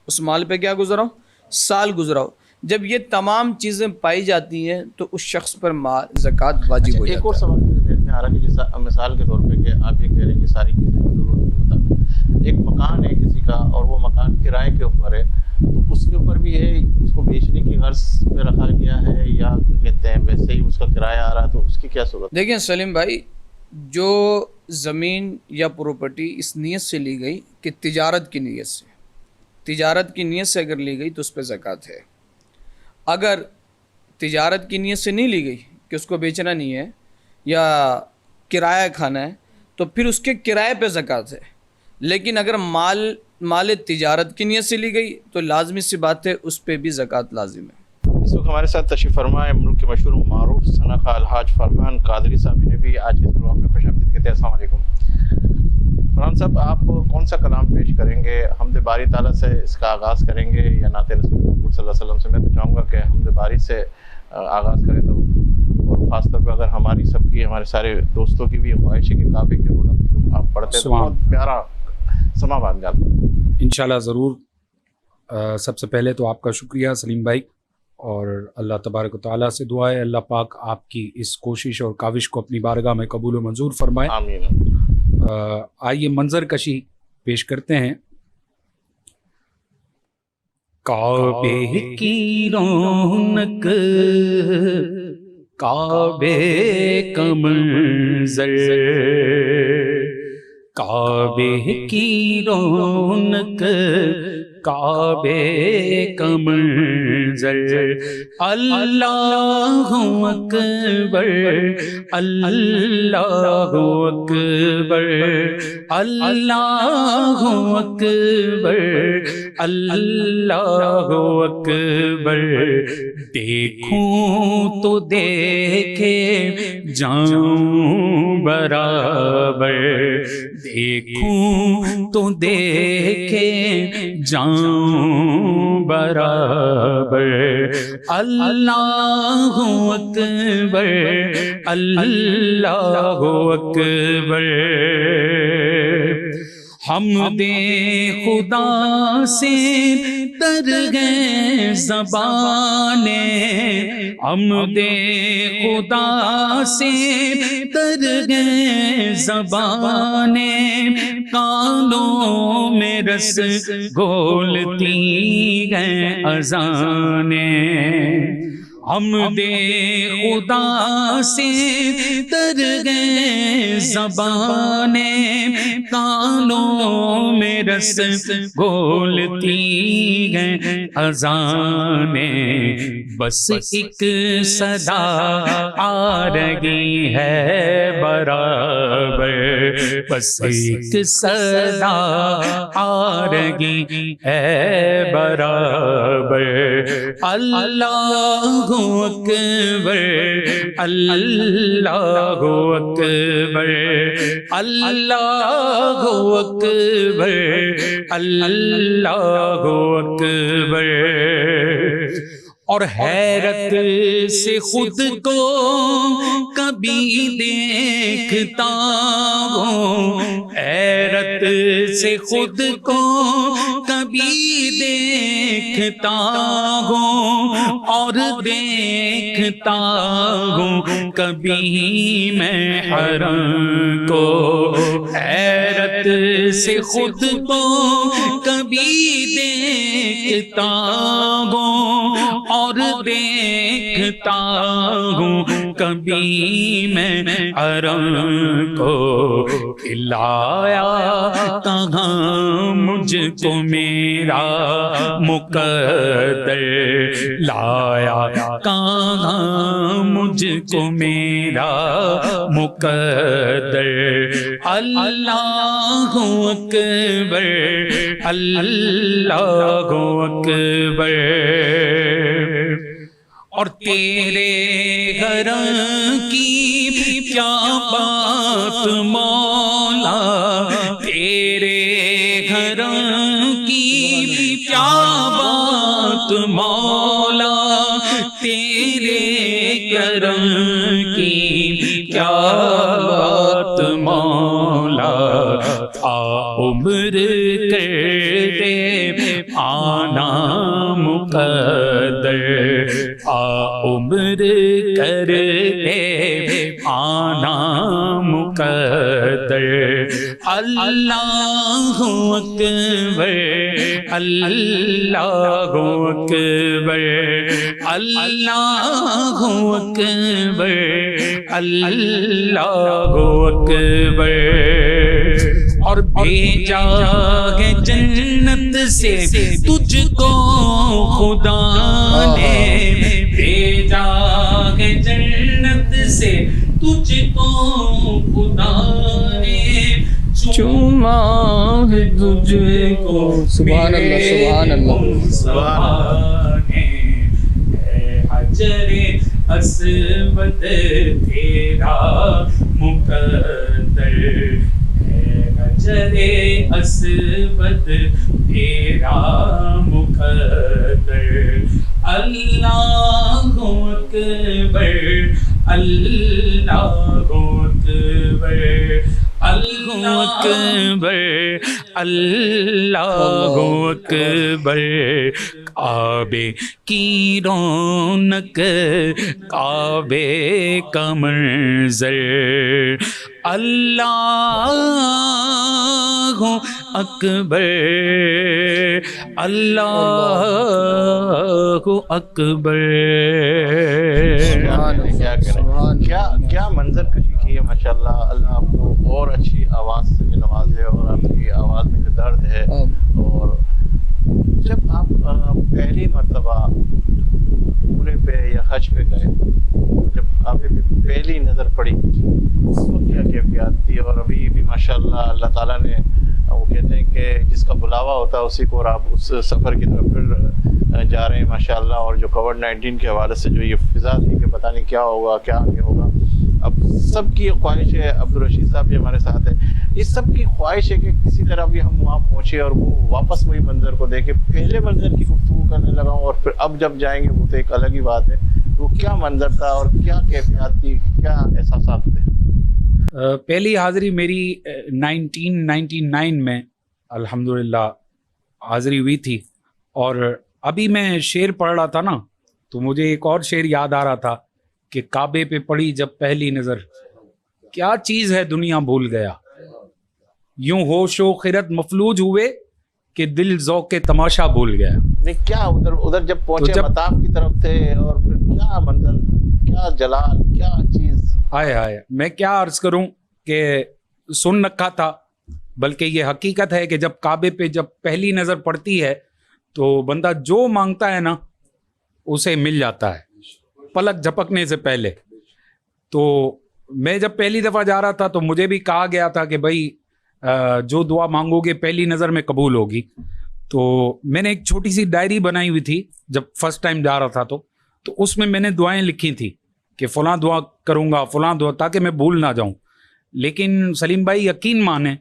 اس مال پہ کیا گزراؤ, سال گزراؤ. جب یہ تمام چیزیں پائی جاتی ہیں تو اس شخص پر زکوٰۃ واجب ہو جاتا ہے. ایک اور سوال میرے ذہن میں آ رہا ہے کہ جیسا مثال کے طور پہ کہ آپ یہ کہہ رہے ہیں کہ ساری چیزیں ضرورت کے مطابق, ایک مکان ہے کسی کا اور وہ مکان کرائے کے اوپر ہے، تو اس کے اوپر بھی ہے اس کو بیچنے کی غرض پہ رکھا گیا ہے یا کہتے ہیں ویسے ہی اس کا کرایہ آ رہا ہے، تو اس کی کیا صورت؟ دیکھیں سلیم بھائی، جو زمین یا پراپرٹی اس نیت سے لی گئی کہ تجارت کی نیت سے اگر لی گئی تو اس پہ زکوٰۃ ہے. اگر تجارت کی نیت سے نہیں لی گئی کہ اس کو بیچنا نہیں ہے یا کرایہ کھانا ہے تو پھر اس کے کرائے پہ زکوٰۃ ہے. لیکن اگر مال تجارت کی نیت سے لی گئی تو لازمی سی بات ہے اس پہ بھی زکوٰۃ لازم ہے. اس وقت ہمارے ساتھ تشریف فرما ہے ملک کے مشہور معروف صنعت الحاج فرحان قادری صاحب نے بھی آج کے اس پروگرام میں خوش آمدید کہتے ہیں. السلام علیکم فرحان صاحب، آپ کون سا کلام پیش کریں گے؟ حمد باری تعالیٰ سے اس کا آغاز کریں گے یا نعت رسول مقبول صلی اللہ علیہ وسلم سے؟ میں تو چاہوں گا کہ حمد باری سے آغاز کریں تو، اور خاص طور پہ اگر ہماری سب کی، ہمارے سارے دوستوں کی بھی خواہش ہے کہ کعبے کی رونق جو آپ پڑھتے ہیں تو بہت پیارا سما بن جاتا ہے. انشاءاللہ ضرور. سب سے پہلے تو آپ کا شکریہ سلیم بھائی، اور اللہ تبارک و تعالیٰ سے دعا ہے اللہ پاک آپ کی اس کوشش اور کاوش کو اپنی بارگاہ میں قبول و منظور فرمائے. آمین. آئیے منظر کشی پیش کرتے ہیں. کعبے کی رونق، کعبے کا منظر، کعبے کی رونق، کعبے کا منظر، اللہ اکبر، اللہ اکبر، اللہ اکبر، اللہ اکبر. دیکھوں تو دیکھے جاؤں برابر، دیکھوں تو دیکھے جاؤں برابر، اللہ اکبر، اللہ اکبر. حمد خدا سے تر گئے زبانیں، حمد خدا سے تر گئے زبانیں، کانوں میں رس گھولتی ہیں اذانیں. حمد خدا سے تر گئے زبانیں، کانوں میں رس گھولتی ہیں اذانیں. بس ایک صدا آ رہی ہے برابر، بس ایک صدا آ رہی ہے برابر، اللہ اکبر، اللہ اکبر، اللہ اکبر، اللہ اکبر. اور حیرت سے خود کو کبھی دیکھتا ہوں، حیرت سے خود کو کبھی دیکھتا ہوں، اور دیکھتا ہوں کبھی میں حرم کو، حیرت سے خود کو کبھی دیکھتا ہوں، اور دیکھتا ہوں کبھی میں حرم کو. کھلایا کہاں مجھ کو میرا مقدر، لایا کہاں مجھ کو میرا مقدر، اللہ اکبر، اللہ اکبر. اور تیرے گھر کی کیا بات مولا، تیرے گھر کی کیا بات مولا، تیرے گھر کی کیا بات مولا. عمر کرتے آنا مقدر، عمر کر لے آنا مقدر اللہ اکبر اللہ اکبر اللہ اکبر اللہ اکبر اور بھیجا ہے جنت سے تجھ کو خدا نے بھیجا ہے جنت سے تجھ کو خدا نے چوما ہے تجھ کو. سبحان اللہ سبحان اللہ سبحان حجر اسود تیرا مقدر حجر اسود تیرا مقدر اللہ اکبر اللہ اکبر اللہ اکبر اللہ اکبر کعبے کی رونق کعبے کا منظر اللہ اکبر اللہ اکبر. کیا منظر کشی کی ہے ماشاءاللہ. اللہ آپ کو اور اچھی آواز سے نوازے اور آپ کی آواز میں جو درد ہے. اور جب آپ پہلی مرتبہ عمرے پہ یا حج پہ گئے, جب آپ پہ پہلی نظر پڑی اس وقت کیا کیفیات تھی؟ اور ابھی بھی ماشاءاللہ اللہ تعالیٰ نے, وہ کہتے ہیں کہ جس کا بلاوا ہوتا ہے اسی کو, اور آپ اس سفر کی طرف پھر جا رہے ہیں ماشاءاللہ. اور جو کووڈ-19 کے حوالے سے جو یہ فضا تھی کہ پتہ نہیں کیا ہوگا کیا نہیں ہوگا, اب سب کی خواہش ہے, عبدالرشید صاحب بھی ہمارے ساتھ ہیں, اس سب کی خواہش ہے کہ کسی طرح بھی ہم وہاں پہنچے اور وہ واپس وہی منظر کو دیکھے. پہلے منظر کی گفتگو کرنے لگا ہوں اور پھر اب جب جائیں گے وہ تو ایک الگ ہی بات ہے. وہ کیا منظر تھا اور کیا کیفیات تھی, کیا احساسات تھے؟ پہلی حاضری میری 1999 میں الحمدللہ حاضری ہوئی تھی. اور ابھی میں شعر پڑھ رہا تھا نا تو مجھے ایک اور شعر یاد آ رہا تھا کہ کعبے پہ پڑی جب پہلی نظر, کیا چیز ہے دنیا بھول گیا, یوں ہوش و خرد مفلوج ہوئے کہ دل ذوق تماشا بھول گیا. نہیں کیا ادھر جب پہنچے مطاف کی طرف تھے اور پھر کیا منظر, کیا جلال, کیا چیز. آئے میں کیا عرض کروں کہ سن رکھا تھا, بلکہ یہ حقیقت ہے کہ جب کعبے پہ جب پہلی نظر پڑتی ہے تو بندہ جو مانگتا ہے نا اسے مل جاتا ہے پلک جھپکنے سے پہلے. تو میں جب پہلی دفعہ جا رہا تھا تو مجھے بھی کہا گیا تھا کہ بھائی جو دعا مانگو گے پہلی نظر میں قبول ہوگی. تو میں نے ایک چھوٹی سی ڈائری بنائی ہوئی تھی جب فرسٹ ٹائم جا رہا تھا تو اس میں میں نے دعائیں لکھی تھی کہ فلاں دعا کروں گا فلاں دعا, تاکہ میں بھول نہ جاؤں. لیکن سلیم بھائی یقین مانیں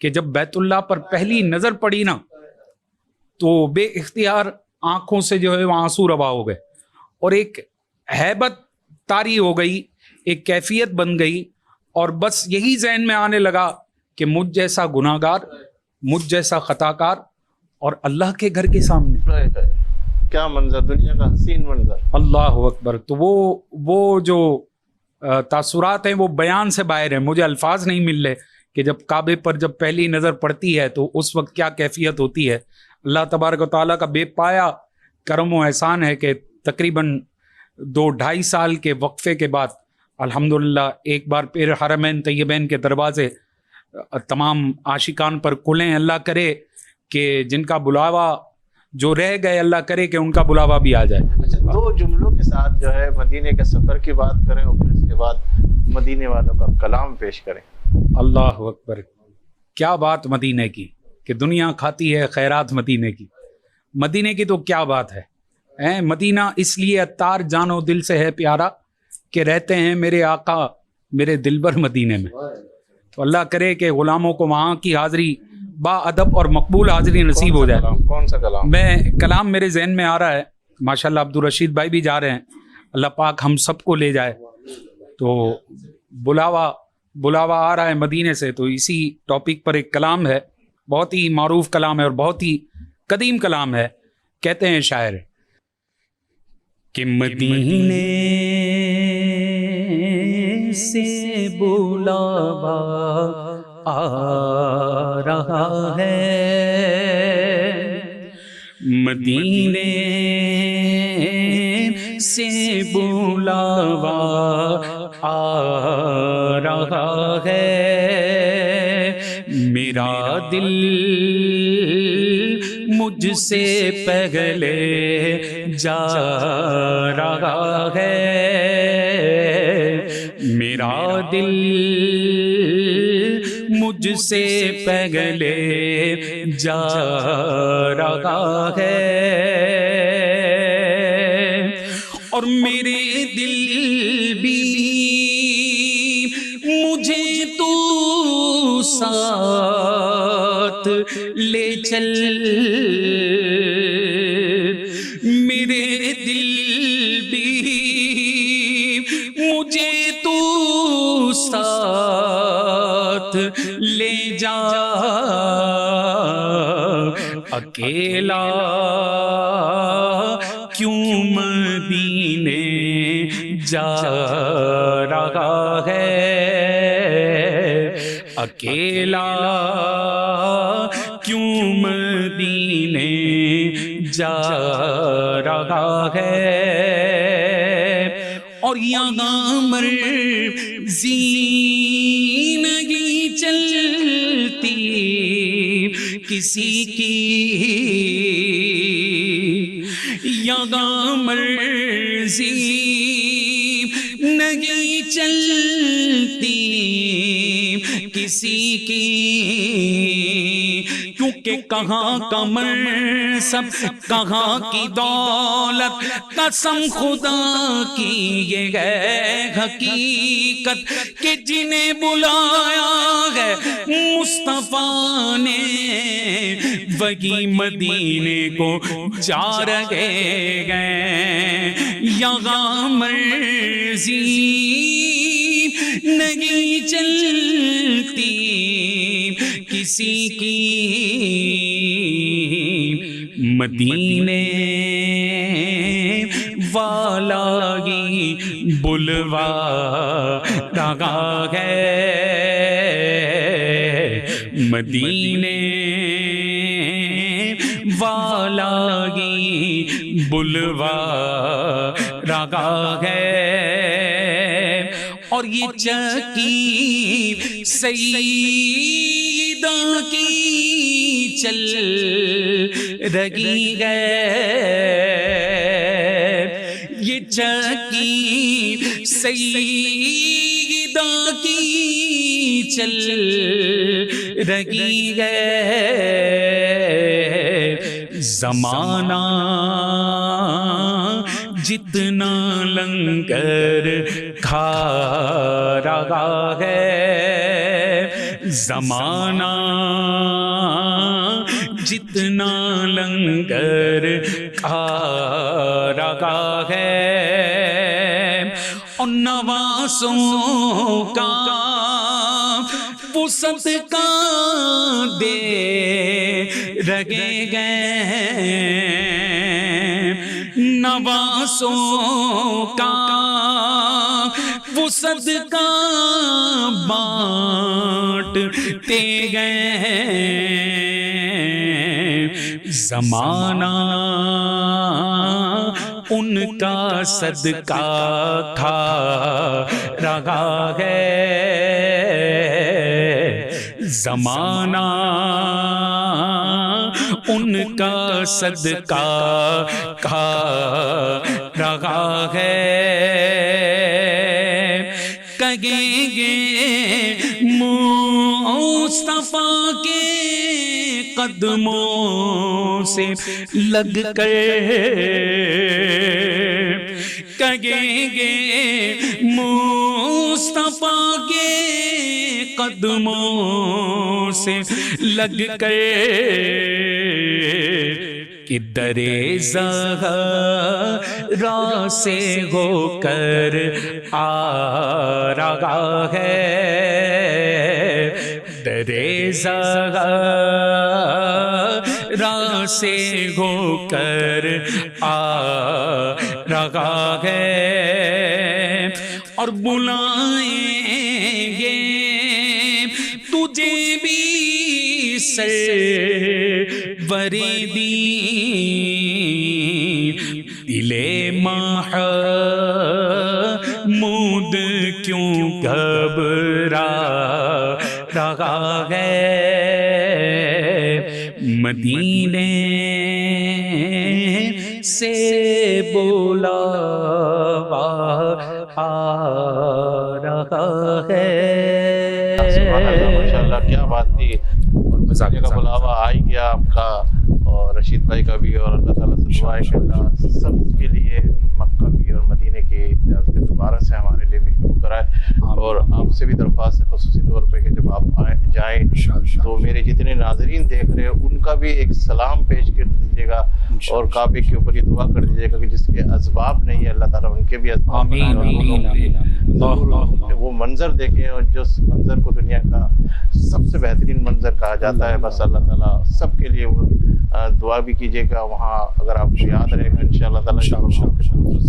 کہ جب بیت اللہ پر پہلی نظر پڑی نا تو بے اختیار آنکھوں سے جو ہے وہ آنسو روا ہو گئے اور ایک ہیبت طاری ہو گئی, ایک کیفیت بن گئی. اور بس یہی ذہن میں آنے لگا کہ مجھ جیسا گناہ گار, مجھ جیسا خطا کار, اور اللہ کے گھر کے سامنے کیا منظر, دنیا کا حسین منظر. اللہ اکبر. تو وہ جو تاثرات ہیں وہ بیان سے باہر ہیں, مجھے الفاظ نہیں مل رہے کہ جب کعبے پر جب پہلی نظر پڑتی ہے تو اس وقت کیا کیفیت ہوتی ہے. اللہ تبارک و تعالیٰ کا بے پایا کرم و احسان ہے کہ تقریباً 2-2.5 سال کے وقفے کے بعد الحمدللہ ایک بار پھر حرمین طیبین کے دروازے تمام عاشقان پر کھلیں. اللہ کرے کہ جن کا بلاوا جو رہ گئے اللہ کرے کہ ان کا بلاوا بھی آ جائے. اچھا, 2 جملوں کے ساتھ جو ہے مدینے کے سفر کی بات کریں اور پھر اس کے بعد مدینے والوں کا کلام پیش کریں. اللہ اکبر. کیا بات مدینے کی کہ دنیا کھاتی ہے خیرات مدینے کی. مدینے کی تو کیا بات ہے. مدینہ اس لیے عطار جان و دل سے ہے پیارا کہ رہتے ہیں میرے آقا میرے دلبر مدینے میں. تو اللہ کرے کہ غلاموں کو وہاں کی حاضری با ادب اور مقبول حاضری نصیب ہو جائے. کون سا کلام؟ کلام میرے ذہن میں آ رہا ہے ماشاءاللہ. عبدالرشید بھائی بھی جا رہے ہیں, اللہ پاک ہم سب کو لے جائے. تو بلاوا آ رہا ہے مدینے سے, تو اسی ٹاپک پر ایک کلام ہے, بہت ہی معروف کلام ہے اور بہت ہی قدیم کلام ہے. کہتے ہیں شاعر, کہ مدینے سے بلاوا آ رہا ہے، مدینے سے بلاوا آ رہا ہے، میرا دل مجھ سے پہلے جا رہا ہے، میرا دل مجھ سے پہلے جا رہا ہے، اور میرے دل بھی مجھے تو ساتھ لے چل، میرے دل بھی مجھے تو ساتھ لے جا، اکیلا کیوں مدینے جا رہا ہے، اکیلا کیوں مدینے جا رہا ہے، اور یہاں مرضی نہیں چلتی کسی کی، یہاں مرضی نہیں چلتی کسی کی، کیونکہ کہاں کا منصب کہاں کی دولت، قسم خدا کی یہ ہے حقیقت کہ جنہیں بلایا ہے مصطفیٰ نے وہی مدینے کو جا رہے ہیں، یہاں مرضی نہیں چلتی کسی کی، مدینے والا ہی بلوا رہا ہے، مدینے والا ہی بلوا رہا ہے، اور یہ چکی سیدہ کی چل رہی ہے، یہ چکی سیدہ کی چل رہی ہے، زمانہ جتنا لنگر کھا رہا ہے، زمانہ جتنا لنگر کھا رہا ہے، اور نوازوں کا وہ صدقہ دے رہے ہیں، نوازوں کا وہ صدقہ بانٹتے گئے ہیں، زمانہ ان کا صدقہ کھا رہا ہے، زمانہ ان کا صدقہ کھا رہا ہے، کہیں گے مصطفیٰ کے قدموں سے لگ کر، کہیں گے مصطفیٰ کے قدموں سے لگ کر کہ درِ زہرا سے ہو کر آ رہا ہے، درِ زہرا سے ہو کر آ رہا رہا ہے اور بلائیں گے تجھے بھی سروردی دل محمود کیوں گھبرا رہا ہے مدینے سے بولا آ رہا ہے. سبحان اللہ ماشاءاللہ کیا بات تھی. اور مدینے کا بلاوا آ ہی گیا آپ کا اور رشید بھائی کا بھی, اور اللہ تعالیٰ سے دعا ہے کہ اللہ سب کے لیے مکہ بھی اور مدینے کی زیارت دوبارہ سے ہمارے لیے بھی شروع کرائے. اور آپ سے بھی درخواست ہے خصوصی طور پہ کہ جب آپ جائیں تو میرے جتنے ناظرین دیکھ رہے ہیں ان کا بھی ایک سلام پیش کر دیجیے گا اور کعبے کے اوپر یہ دعا کر دیجیے گا کہ جس کے اسباب نہیں ہے اللہ تعالیٰ ان کے بھی اسباب بنائے اور وہ منظر دیکھیں, اور جس منظر کو دنیا کا سب سے بہترین منظر کہا جاتا ہے. بس اللہ تعالیٰ سب کے لیے وہ دعا بھی کیجیے گا وہاں, اگر آپ کو یاد رہے گا انشاءاللہ تعالیٰ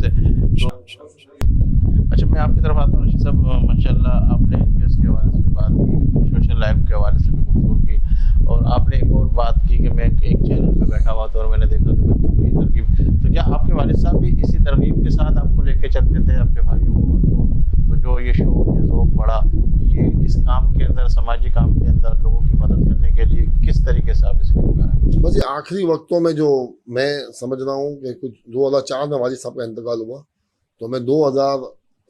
سے. اچھا میں آپ کی طرف آتا ہوں رشید صاحب. ماشاءاللہ آپ نے نیوز کے حوالے سے بھی بات کی, سوشل لائف کے حوالے سے بھی گفتگو کی, اور آپ نے ایک اور بات کی کہ میں ایک چینل پہ بیٹھا ہوا تھا اور میں نے دیکھا کہ بچوں کو یہ ترغیب, تو کیا آپ کے والد صاحب بھی اسی ترغیب کے ساتھ آپ کو لے کے چلتے تھے اپنے بھائیوں کو, تو جو یہ شوق یہ ذوق بڑا یہ اس کام کے اندر سماجی کام کے اندر لوگوں کی مدد کرنے کے لیے کس طریقے سے آپ اس میں گئے؟ بس یہ آخری وقتوں میں جو میں سمجھ رہا ہوں کہ کچھ 2004 میں والد صاحب کا انتقال ہوا, تو میں 2000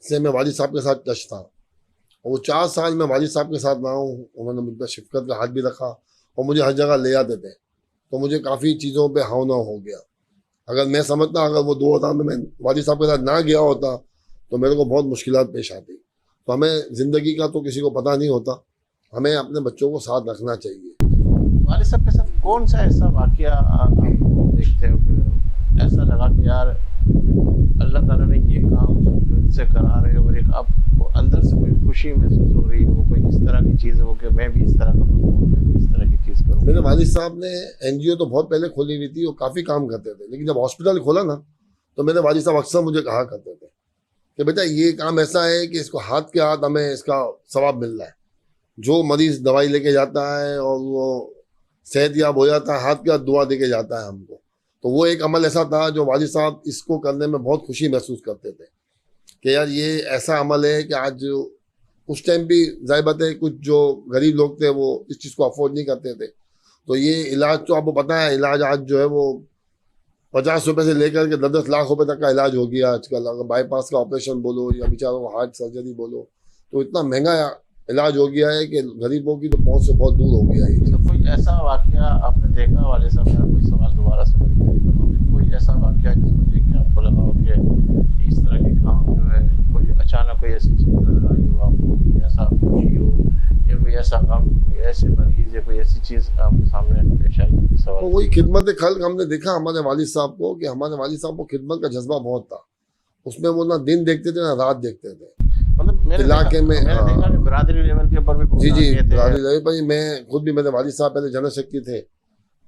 سے میں والد صاحب کے ساتھ ٹچ تھا, اور وہ 4 سال میں والد صاحب کے ساتھ رہا ہوں. انہوں نے مجھ پر شفقت کا ہاتھ بھی رکھا اور مجھے ہر جگہ لے جاتے تھے, تو مجھے کافی چیزوں پہ ہاؤ نہ ہو گیا. اگر میں سمجھتا اگر وہ 2000 میں والد صاحب کے ساتھ نہ گیا ہوتا تو میرے کو بہت مشکلات پیش آتی. تو ہمیں زندگی کا تو کسی کو پتہ نہیں ہوتا, ہمیں اپنے بچوں کو ساتھ رکھنا چاہیے. والد صاحب کے ساتھ کون سا ایسا واقعہ آپ دیکھتے ہو کہ ایسا لگا کہ یار اللہ تعالیٰ نے یہ کام جو ان سے کرا رہے اور ایک آپ کو اندر سے کوئی خوشی محسوس ہو رہی ہو, کوئی اس طرح کی چیز ہو کہ میں بھی اس طرح کا بنوں, میں بھی اس طرح کی چیز کروں؟ میرے والد صاحب نے NGO تو بہت پہلے کھولی ہوئی تھی اور کافی کام کرتے تھے, لیکن جب ہاسپٹل کھولا نا تو میرے والد صاحب اکثر مجھے کہا کرتے تھے کہ بیٹا یہ کام ایسا ہے کہ اس کو ہاتھ کے ہاتھ ہمیں اس کا ثواب مل رہا ہے. جو مریض دوائی لے کے جاتا ہے اور وہ صحت یاب ہو جاتا ہے, ہاتھ کے ہاتھ دعا دے کے جاتا ہے ہم کو. تو وہ ایک عمل ایسا تھا جو والد صاحب اس کو کرنے میں بہت خوشی محسوس کرتے تھے کہ یار یہ ایسا عمل ہے کہ آج اس ٹائم بھی ظاہر بات ہے کچھ جو غریب لوگ تھے وہ اس چیز کو افورڈ نہیں کرتے تھے. تو یہ علاج تو آپ کو پتہ ہے, علاج آج جو ہے وہ 50 روپے سے لے کر کے 10 لاکھ روپے تک کا علاج ہو گیا آج کل. اگر بائی پاس کا آپریشن بولو یا بیچاروں کو ہارٹ سرجری بولو, تو اتنا مہنگا علاج ہو گیا ہے کہ غریبوں کی تو پہنچ سے بہت دور ہو گیا ہے. تو کوئی ایسا واقعہ آپ نے دیکھا والد صاحب کا, کوئی سوال دوبارہ سے کوئی ایسا واقعہ جس کو دیکھ کے آپ کو لگا ہو کہ اس طرح کے کام جو ہے کوئی اچانک کوئی ایسی چیز نظر آئی ہو آپ کو, کوئی ایسا خوشی ہو یا کوئی ایسا کام, کوئی ایسے مریض یا کوئی ایسی چیز آپ کے سامنے پیش آئی؟ سوال وہی خدمت خلق ہم نے دیکھا ہمارے والد صاحب کو کہ ہمارے والد صاحب کو خدمت کا جذبہ بہت تھا. اس میں وہ نہ دن دیکھتے تھے نہ رات دیکھتے تھے. مطلب علاقے میں برادری لیول کے اوپر بھی جی برادری لیول پر میں خود بھی, میرے والد صاحب پہلے جنرل سیکرٹری تھے,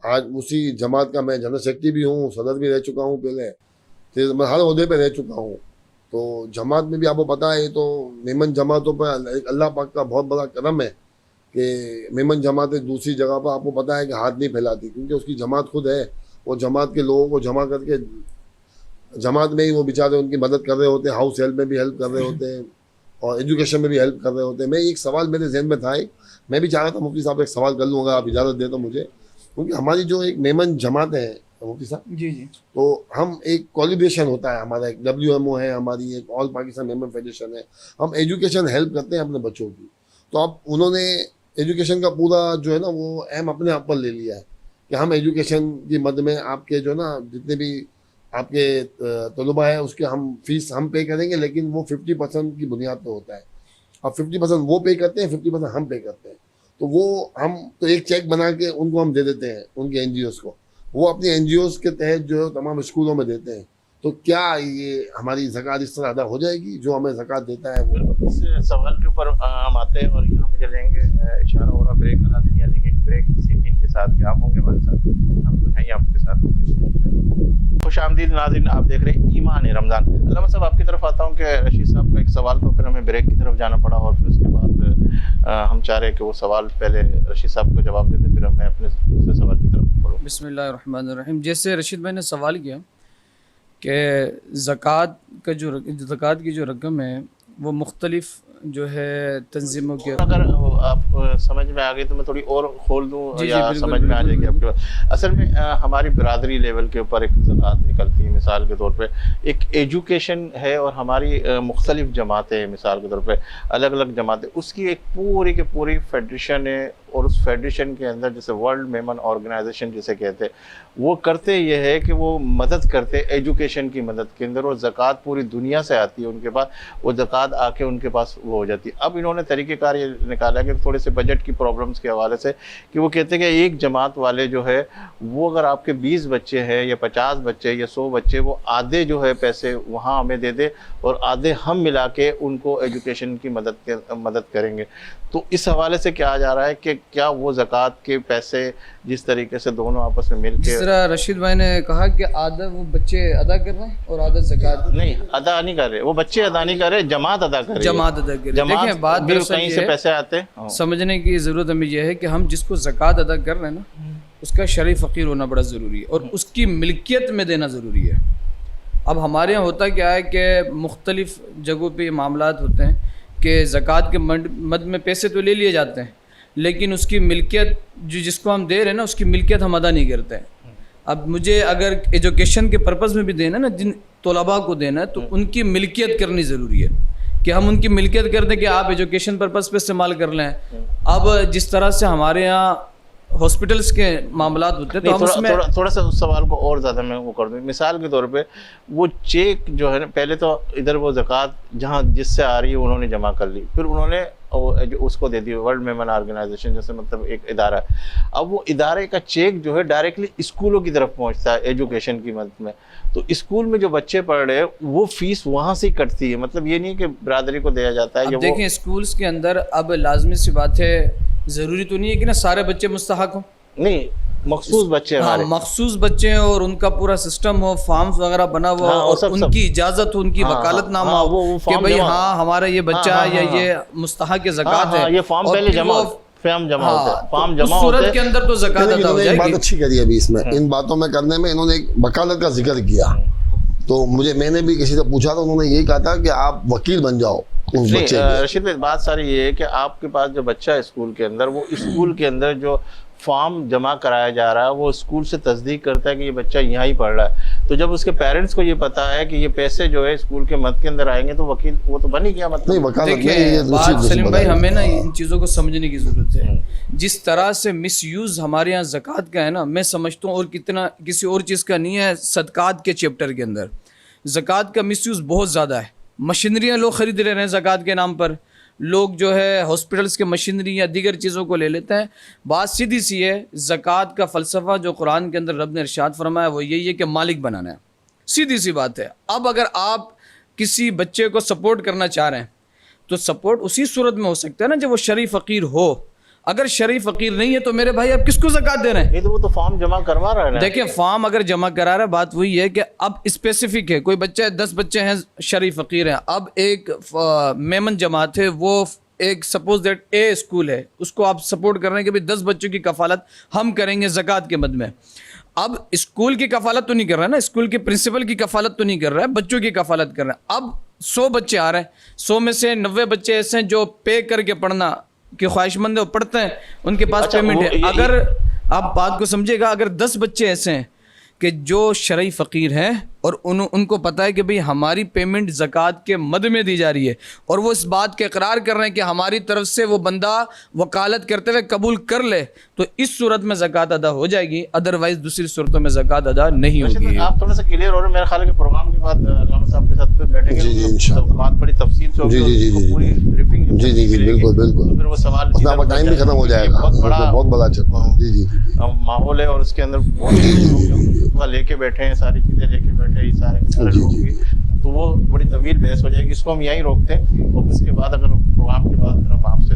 آج اسی جماعت کا میں جنرل سیکرٹری بھی ہوں, صدر بھی رہ چکا ہوں, پہلے میں ہر عہدے پہ رہ چکا ہوں. تو جماعت میں بھی آپ کو پتہ ہے تو میمن جماعتوں پر اللہ پاک کا بہت بڑا کرم ہے کہ میمن جماعت دوسری جگہ پر آپ کو پتہ ہے کہ ہاتھ نہیں پھیلاتی, کیونکہ اس کی جماعت خود ہے. وہ جماعت کے لوگوں کو جمع کر کے جماعت میں ہی وہ بیچارے ان کی مدد کر رہے ہوتے ہیں, ہاؤس ہیلپ میں بھی ہیلپ کر رہے ہوتے ہیں اور ایجوکیشن میں بھی ہیلپ کر رہے ہوتے ہیں. میں ایک سوال میرے ذہن میں تھا, میں بھی چاہ رہا تھا مفتی صاحب ایک سوال کر لوں اگر آپ اجازت دیں تو مجھے, کیونکہ ہماری جو ایک میمن جماعت ہے مفتی صاحب, جی تو ہم ایک کولیبریشن ہوتا ہے ہمارا, ایک WMO ہے ہماری, ایک آل پاکستان میمن فیڈریشن ہے, ہم ایجوکیشن ہیلپ کرتے ہیں اپنے بچوں کی. تو اب انہوں نے ایجوکیشن کا پورا جو ہے نا وہ اہم اپنے آپ پر لے لیا ہے کہ ہم ایجوکیشن کی مد میں آپ کے جو نا جتنے بھی آپ کے طلباء ہیں اس کے ہم فیس ہم پے کریں گے, لیکن وہ 50% کی بنیاد پہ ہوتا ہے. اب 50% وہ پے کرتے ہیں, 50% ہم پے کرتے ہیں. تو وہ ہم تو ایک چیک بنا کے ان کو ہم دے دیتے ہیں ان کے NGOs کو, وہ اپنی NGOs کے تحت جو ہے تمام اسکولوں میں دیتے ہیں. تو کیا یہ ہماری زکوٰۃ اس طرح ادا ہو جائے گی جو ہمیں زکوٰۃ دیتا ہے وہ؟ اس سوال کے اوپر ہم آتے ہیں اور یہاں مجھے لیں گے اشارہ ہو رہا بریک کرا دیں یا لیں گے بریک ان کے ساتھ کہ آپ ہوں گے ہمارے ساتھ, ہم تو ہیں آپ کے ساتھ. خوش آمدید ناظرین, آپ دیکھ رہے ہیں ایمان رمضان. علامہ صاحب آپ کی طرف آتا ہوں کہ رشید صاحب کا ایک سوال تو پھر ہمیں بریک کی طرف جانا پڑا, اور پھر اس کے بعد ہم چاہ رہے ہیں کہ وہ سوال پہلے رشید صاحب کو جواب دیتے, پھر میں اپنے دوسرے سوال کی طرف پڑھوں. بسم اللہ الرحمن الرحیم. جیسے رشید بھائی نے سوال کیا کہ زکوٰۃ کی جو رقم ہے وہ مختلف جو ہے تنظیموں کے, اگر آپ سمجھ میں آ گئی تو میں تھوڑی اور کھول دوں جی یا بالکل, سمجھ میں آ جائے گی آپ کے بالکل. پاس. اصل میں ہماری برادری لیول کے اوپر ایک زکوٰۃ نکلتی ہے. مثال کے طور پہ ایک ایجوکیشن ہے اور ہماری مختلف جماعتیں ہیں, مثال کے طور پہ الگ الگ جماعتیں, اس کی ایک پوری کی پوری فیڈریشن ہے, اور اس فیڈریشن کے اندر جیسے ورلڈ میمن آرگنائزیشن جسے کہتے ہیں, وہ کرتے یہ ہے کہ وہ مدد کرتے ایجوکیشن کی مدد کے اندر, اور زکوٰۃ پوری دنیا سے آتی ہے ان کے پاس, وہ زکوٰۃ آ کے ان کے پاس وہ ہو جاتی ہے. اب انہوں نے طریقہ کار یہ نکالا کہ تھوڑے سے بجٹ کی پرابلمس کے حوالے سے کہ وہ کہتے ہیں کہ ایک جماعت والے جو ہے وہ اگر آپ کے 20 بچے ہیں یا 50 بچے یا 100 بچے, وہ آدھے جو ہے پیسے وہاں ہمیں دے دے اور آدھے ہم ملا کے ان کو ایجوکیشن کی مدد کریں گے. تو اس حوالے سے کیا جا رہا ہے کہ کیا وہ زکوٰۃ کے پیسے جس طریقے سے دونوں آپس میں مل کے, جس طرح رشید بھائی نے کہا کہ آدھا وہ بچے ادا کر رہے ہیں اور آدھا زکوٰۃ نہیں ادا نہیں کر رہے, وہ بچے ادا نہیں کر رہے, جماعت ادا کر رہی ہے. جماعت ادا کر رہی ہے. دیکھیں بات بھی دراصل کہیں یہ سے ہے, پیسے آتے ہیں. سمجھنے کی ضرورت ہمیں یہ ہے کہ ہم جس کو زکوٰۃ ادا کر رہے ہیں نا, اس کا شرعی فقیر ہونا بڑا ضروری ہے, اور اس کی ملکیت میں دینا ضروری ہے. اب ہمارے یہاں ہوتا کیا ہے کہ مختلف جگہوں پہ یہ معاملات ہوتے ہیں کہ زکوٰۃ کے مد میں پیسے تو لے لیے جاتے ہیں, لیکن اس کی ملکیت جس کو ہم دے رہے ہیں نا, اس کی ملکیت ہم ادا نہیں کرتے ہیں. اب مجھے اگر ایجوکیشن کے پرپز میں بھی دینا نا, جن طلباء کو دینا ہے, تو ان کی ملکیت کرنی ضروری ہے کہ ہم ان کی ملکیت کر دیں کہ آپ ایجوکیشن پرپز پہ استعمال کر لیں. اب جس طرح سے ہمارے یہاں ہاسپٹلس کے معاملات ہوتے ہیں, تو ہم اس میں تھوڑا سا اس سوال کو اور زیادہ میں وہ کر دوں. مثال کے طور پہ وہ چیک جو ہے نا, پہلے تو ادھر وہ زکوٰۃ جہاں جس سے آ رہی ہے انہوں نے جمع کر لی, پھر انہوں نے اس کو دے دی ورلڈ میمن آرگنائزیشن جیسے مطلب ایک ادارہ. اب وہ ادارے کا چیک جو ہے ڈائریکٹلی اسکولوں کی طرف پہنچتا ہے ایجوکیشن کی مدد میں. تو اسکول میں جو بچے پڑھ رہے ہیں وہ فیس وہاں سے کٹتی ہے, مطلب یہ نہیں کہ برادری کو دیا جاتا ہے. اب دیکھیں اسکولس کے اندر اب لازمی سی بات ہے, ضروری تو نہیں ہے کہ نا سارے بچے مستحق ہوں, نہیں مخصوص بچے ہمارے, مخصوص بچے ہیں, اور ان کا پورا سسٹم ہو, فارمز وغیرہ بنا ہوا ہو, اور ان کی اجازت ہو, ان کی وکالت نامہ ہو کہ بھئی ہاں ہمارا یہ بچہ یا یہ مستحق زکوٰۃ ہے. یہ فارم پہلے جمع فارم جمع ہوتے ہیں, فارم جمع اس صورت کے اندر تو زکوٰۃ ادا ہو جائے گی. بات اچھی کری ابھی اس میں, ان باتوں میں کرنے میں انہوں نے ایک وکالت کا ذکر کیا, تو میں نے بھی کسی سے پوچھا تھا, انہوں نے یہی کہا تھا کہ آپ وکیل بن جاؤ اس بچے کے. رشید بھائی بات ساری یہ ہے کہ آپ کے پاس جو بچہ ہے اسکول کے اندر, وہ اسکول کے اندر جو فارم جمع کرایا جا رہا ہے وہ اسکول سے تصدیق کرتا ہے کہ یہ بچہ یہاں ہی پڑھ رہا ہے. تو جب اس کے پیرنٹس کو یہ پتا ہے کہ یہ پیسے جو ہے اسکول کے مد کے اندر آئیں گے, تو وکیل وہ تو بن ہی گیا. مطلب نہیں وکالت دیکھیں بات سلیم بھائی, ہمیں نا ان چیزوں کو سمجھنے کی ضرورت ہے. جس طرح سے مس یوز ہمارے یہاں زکوٰۃ کا ہے نا, میں سمجھتا ہوں اور کتنا کسی اور چیز کا نہیں ہے. صدقات کے چیپٹر کے اندر زکوٰۃ کا مس یوز بہت زیادہ ہے. مشینریاں لوگ خرید رہے ہیں زکوٰۃ کے نام پر, لوگ جو ہے ہاسپٹلس کے مشینری یا دیگر چیزوں کو لے لیتے ہیں. بات سیدھی سی ہے, زکوٰۃ کا فلسفہ جو قرآن کے اندر رب نے ارشاد فرمایا وہ یہی ہے کہ مالک بنانا ہے. سیدھی سی بات ہے. اب اگر آپ کسی بچے کو سپورٹ کرنا چاہ رہے ہیں تو سپورٹ اسی صورت میں ہو سکتا ہے نا جب وہ شرعی فقیر ہو. اگر شرعی فقیر نہیں ہے تو میرے بھائی آپ کس کو زکوٰۃ دے رہے ہیں؟ یہ تو وہ تو فارم جمع کروا رہا ہے. دیکھیں فارم اگر جمع کرا رہا ہے, بات وہی ہے کہ اب اسپیسیفک ہے, کوئی بچہ 10 بچے ہیں شرعی فقیر ہیں, اب ایک میمن جماعت ہے, وہ ایک سپوز دیٹ اے اسکول ہے, اس کو آپ سپورٹ کر رہے ہیں کہ 10 بچوں کی کفالت ہم کریں گے زکوٰۃ کے مد میں. اب اسکول کی کفالت تو نہیں کر رہا ہے نا, اسکول کے پرنسپل کی کفالت تو نہیں کر رہا ہے, بچوں کی کفالت کر رہا ہے. اب 100 بچے آ رہے ہیں, 100 میں سے 90 بچے ایسے ہیں جو پے کر کے پڑھنا کہ خواہش مند ہے, وہ پڑھتے ہیں, ان کے پاس پیمنٹ ہے. اگر آپ بات کو سمجھے گا, اگر 10 بچے ایسے ہیں کہ جو شرعی فقیر ہیں اور ان کو پتہ ہے کہ بھئی ہماری پیمنٹ زکوٰۃ کے مد میں دی جا رہی ہے, اور وہ اس بات کے اقرار کر رہے ہیں کہ ہماری طرف سے وہ بندہ وکالت کرتے ہوئے قبول کر لے, تو اس صورت میں زکوٰۃ ادا ہو جائے گی. ادروائز دوسری صورتوں میں زکوٰۃ ادا نہیں ہوگی. آپ تھوڑا سا کلیئر ہو رہے ہیں. میرے خیال ہے کہ پروگرام کے بعد علامہ صاحب کے ساتھ پھر بیٹھیں گے, بات بڑی تفصیل سے ہوگی, پوری بریفنگ. جی بالکل, پھر وہ سوال ٹائم بھی ختم ہو جائے گا. بہت بڑا جی ماحول ہے, اور اس کے اندر بہت لے کے بیٹھے ہیں, ساری چیزیں لے کے بیٹھے ہیں سارے لوگ بھی, تو وہ بڑی طویل بحث ہو جائے گی. اس کو ہم یہیں روکتے ہیں, اور اس کے بعد اگر پروگرام کے بعد ہم آپ سے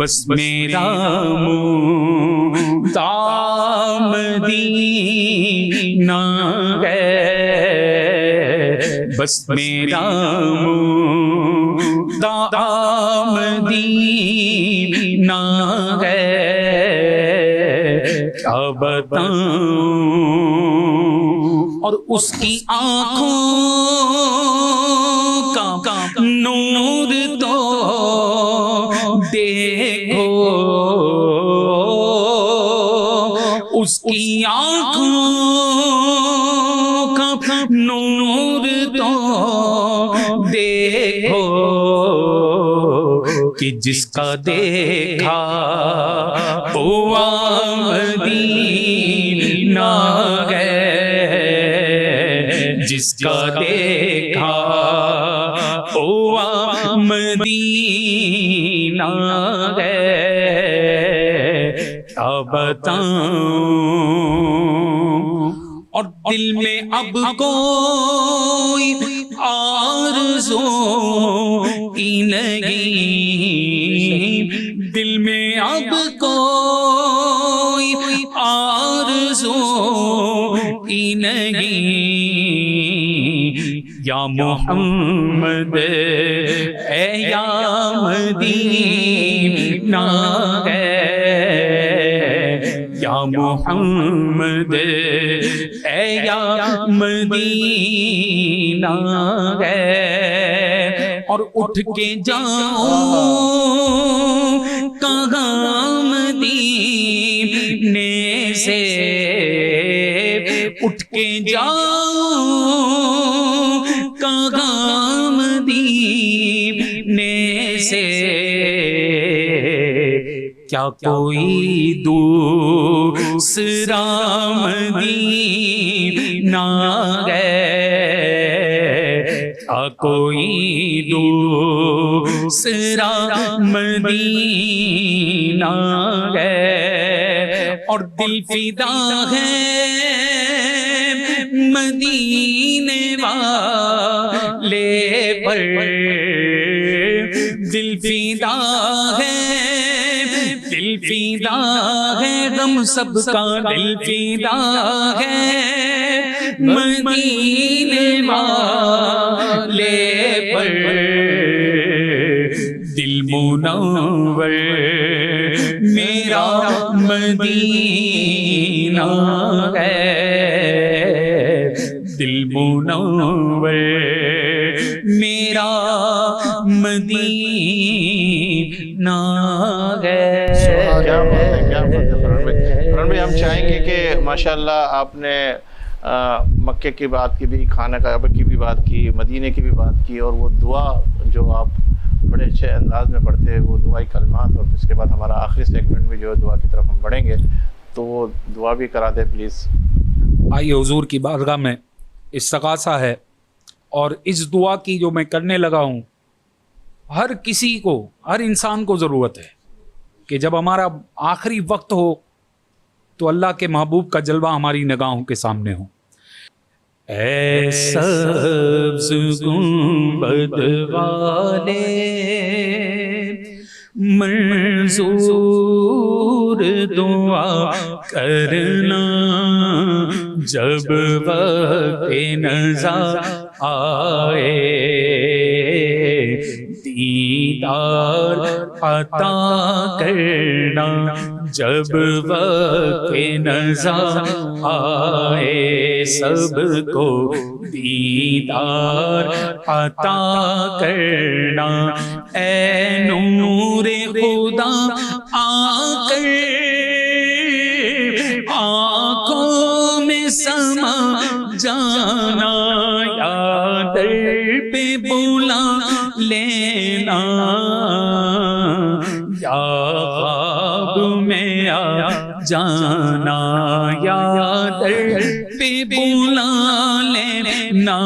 بس میرا مدام مدینہ ہے، بس میرا مدام مدینہ ہے، کیا بتاؤں اور اس کی آنکھوں کا نور تو دیکھو، اس کی آنکھوں کا نور تو دیکھو، کہ جس کا دیکھا ہوا مدینہ ہے، جس کا دیکھا ہوا مدینہ ہے، کیا بتاؤں اور دل میں اب کوئی آرزو ہی نہیں، دل میں اب کوئی آرزو ہی نہیں، یا محمد اے یا مدینہ ہے، یا محمد اے یا مدینہ ہے، اور اٹھ کے جاؤں کہاں مدینے سے، اٹھ کے جاؤں کہاں مدینے سے، کیا کوئی دوسرا مدینہ ہے، کیا کوئی دوسرا مدینہ ہے، اور دل فدا ہے مدینے والے پر، دل فدا ہے، دل فدا ہے، غم سب کا دل فدا ہے مدینے والے پر، دل منور میرا مدینہ ہے، دل منور میرا مدینہ ہے۔ کیا بات ہے، کیا بات ہے فرحان بھائی۔ فرحان بھائی ہم چاہیں گے کہ ماشاءاللہ آپ نے مکے کی بات کی بھی، خانہ کعبہ کی بھی بات کی، مدینے کی بھی بات کی، اور وہ دعا جو آپ بڑے اچھے انداز میں پڑھتے ہیں، وہ دعائی کلمات، اور اس کے بعد ہمارا آخری سیگمنٹ میں جو دعا کی طرف ہم بڑھیں گے، تو وہ دعا بھی کرا دیں پلیز۔ آئیے حضور کی بارگاہ میں استغاثہ ہے، اور اس دعا کی جو میں کرنے لگا ہوں، ہر کسی کو، ہر انسان کو ضرورت ہے کہ جب ہمارا آخری وقت ہو تو اللہ کے محبوب کا جلوہ ہماری نگاہوں کے سامنے ہو۔ اے سبز گنبد والے منظور دعا کرنا، جب وقت نظر آئے دیدار عطا کرنا، جب وقت نظر آئے سب کو دیدار عطا کرنا، اے نور خدا آ کر آنکھوں میں سما جانا، یا در پہ بلا لینا، یا خواب میں آ جانا، یا در پہ بلا لینا،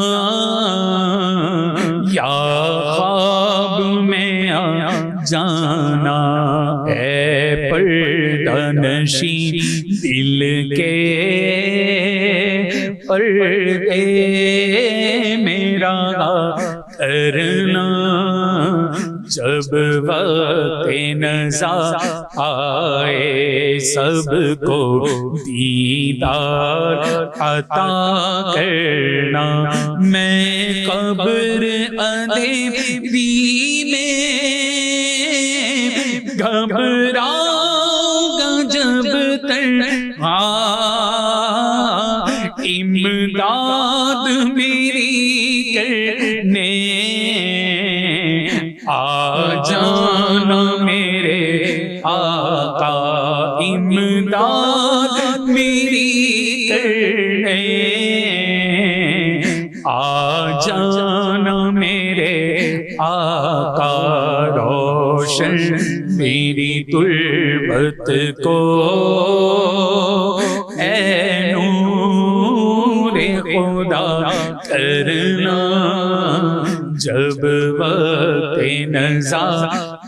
یا خواب میں آ جانا، اے پردہ نشین دل کے پردے میرا کرنا، جب وقت نزا آئے سب کو دیدار عطا کرنا، میں قبر ادیبی میں گھبراؤں گا جب تنہا، امداد میری کرنے آ جانا میرے آقا، امداد میری کرنے آ جانا میرے آقا، روشن میری تربت کو اے نور خدا کرنا، جب وقت نزا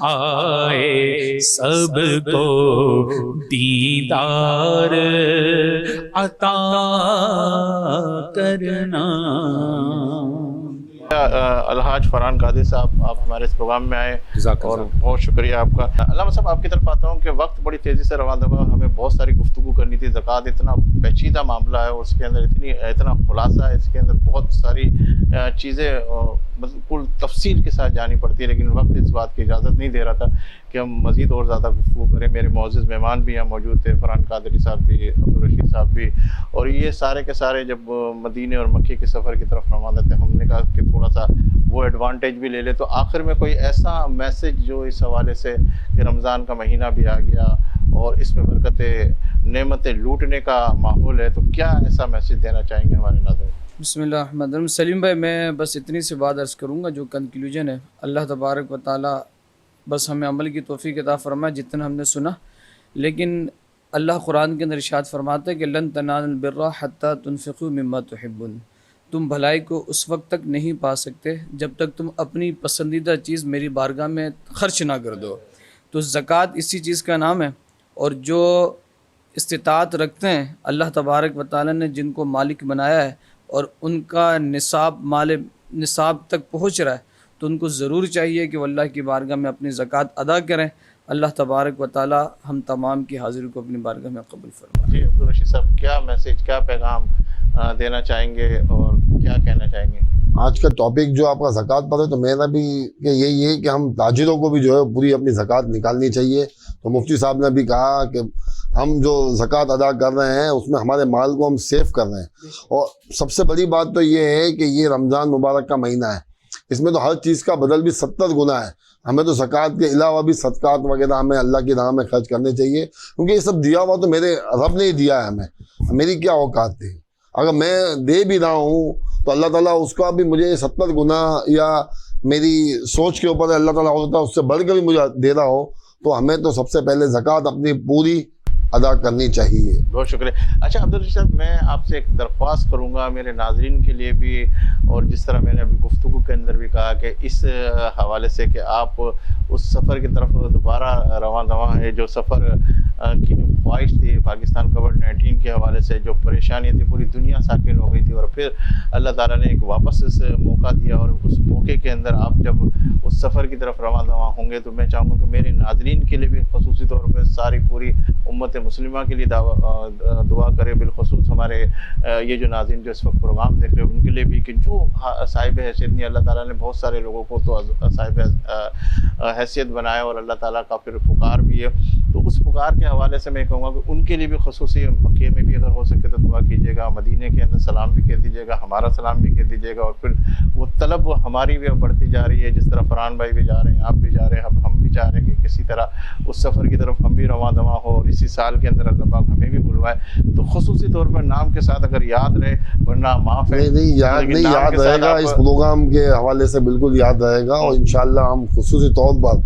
آئے سب کو دیدار عطا کرنا۔ الحاج فرحان قادری صاحب، آپ ہمارے اس پروگرام میں آئے جزاک اور اللہ۔ بہت شکریہ آپ کا۔ علامہ صاحب، آپ کی طرف آتا ہوں کہ وقت بڑی تیزی سے رواں دوا، ہمیں بہت ساری گفتگو کرنی تھی۔ زکوٰۃ اتنا پیچیدہ معاملہ ہے اور اس کے اندر اتنا خلاصہ ہے، اس کے اندر بہت ساری چیزیں بالکل تفصیل کے ساتھ جانی پڑتی ہے، لیکن وقت اس بات کی اجازت نہیں دے رہا تھا کہ ہم مزید اور زیادہ گفتگو کریں۔ میرے معزز مہمان بھی یہاں موجود تھے، فرحان قادری صاحب بھی، عبدالرشید صاحب بھی، اور یہ سارے کے سارے جب مدینے اور مکے کے سفر کی طرف روانہ تھے، ہم نے کہا کہ تھوڑا سا وہ ایڈوانٹیج بھی لے لے۔ تو آخر میں کوئی ایسا میسج جو اس حوالے سے کہ رمضان کا مہینہ بھی آ گیا اور اس میں برکتیں نعمتیں لوٹنے کا ماحول ہے، تو کیا ایسا میسج دینا چاہیں گے ہمارے ناظرین؟ بسم اللہ الرحمن الرحیم۔ سلیم بھائی، میں بس اتنی سی بات عرض کروں گا جو کنکلوژن ہے، اللہ تبارک و تعالیٰ بس ہمیں عمل کی توفیق عطا فرمائے جتنا ہم نے سنا، لیکن اللہ قرآن کے اندر ارشاد فرماتا ہے کہ لن تنالوا البر حتی تنفقوا مما تحبون، تم بھلائی کو اس وقت تک نہیں پا سکتے جب تک تم اپنی پسندیدہ چیز میری بارگاہ میں خرچ نہ کر دو۔ تو زکوٰۃ اسی چیز کا نام ہے، اور جو استطاعت رکھتے ہیں اللہ تبارک و تعالیٰ نے جن کو مالک بنایا ہے اور ان کا نصاب تک پہنچ رہا ہے، تو ان کو ضرور چاہیے کہ وہ اللہ کی بارگاہ میں اپنی زکوٰۃ ادا کریں۔ اللہ تبارک و تعالیٰ ہم تمام کی حاضری کو اپنی بارگاہ میں قبول فرمائے۔ جی عبدالرشید صاحب، کیا میسج، کیا پیغام دینا چاہیں گے اور کیا کہنا چاہیں گے؟ آج کا ٹاپک جو آپ کا زکوٰۃ پر ہے، تو میرا بھی کہ یہی ہے کہ ہم تاجروں کو بھی جو ہے پوری اپنی زکوٰۃ نکالنی چاہیے۔ تو مفتی صاحب نے بھی کہا کہ ہم جو زکوٰۃ ادا کر رہے ہیں اس میں ہمارے مال کو ہم سیو کر رہے ہیں، اور سب سے بڑی بات تو یہ ہے کہ یہ رمضان مبارک کا مہینہ ہے، اس میں تو ہر چیز کا بدل بھی 70 گنا ہے۔ ہمیں تو زکوٰۃ کے علاوہ بھی صدقات وغیرہ ہمیں اللہ کی راہ میں خرچ کرنے چاہیے، کیونکہ یہ سب دیا ہوا تو میرے رب نے ہی دیا ہے ہمیں، میری کیا اوقات تھی؟ اگر میں دے بھی رہا ہوں تو اللہ تعالیٰ اس کا بھی مجھے 70 گنا یا میری سوچ کے اوپر اللہ تعالیٰ ہوتا ہے اس سے بڑھ کر بھی مجھے دے رہا ہو، تو ہمیں تو سب سے پہلے زکوٰۃ اپنی پوری ادا کرنی چاہیے۔ بہت شکریہ۔ اچھا عبدالرشید صاحب، میں آپ سے ایک درخواست کروں گا میرے ناظرین کے لیے بھی، اور جس طرح میں نے ابھی گفتگو کے اندر بھی کہا کہ اس حوالے سے کہ آپ اس سفر کی طرف دوبارہ رواں دواں ہے، جو سفر کی جو خواہش تھی پاکستان کووڈ-19 کے حوالے سے، جو پریشانی تھی، پوری دنیا ساکن ہو گئی تھی، اور پھر اللہ تعالیٰ نے ایک واپس اس موقع دیا، اور اس موقع کے اندر آپ جب اس سفر کی طرف رواں دواں ہوں گے تو میں چاہوں گا کہ میرے ناظرین کے لیے بھی خصوصی طور پہ ساری پوری امت مسلمہ کے لیے دعا کرے، بالخصوص ہمارے یہ جو ناظرین جو اس وقت پروگرام دیکھ رہے ہیں ان کے لیے بھی، کہ جو صاحب حیثیت نہیں، اللہ تعالیٰ نے بہت سارے لوگوں کو تو صاحب حیثیت بنایا اور اللہ تعالیٰ کا پھر پکار بھی ہے، تو اس پکار کے حوالے سے میں کہوں گا کہ ان کے لیے بھی خصوصی مکے میں بھی اگر ہو سکے تو دعا کیجیے گا، مدینے کے اندر سلام بھی کہہ دیجیے گا، ہمارا سلام بھی کہہ دیجیے گا، اور پھر وہ طلب ہماری بھی بڑھتی جا رہی ہے، جس طرح فرحان بھائی بھی جا رہے ہیں، آپ بھی جا رہے ہیں، ہم بھی چاہ رہے ہیں کہ کسی طرح اس سفر کی طرف ہم بھی رواں دواں ہو، اور اسی سال کے اندر اللہ پاک ہمیں بھی بلوائے، تو خصوصی طور پر نام کے ساتھ اگر یاد رہے، ورنہ معاف ہے، نہیں یاد رہے گا، اس پروگرام کے حوالے سے بالکل یاد رہے گا، اور انشاءاللہ ہم خصوصی طور پر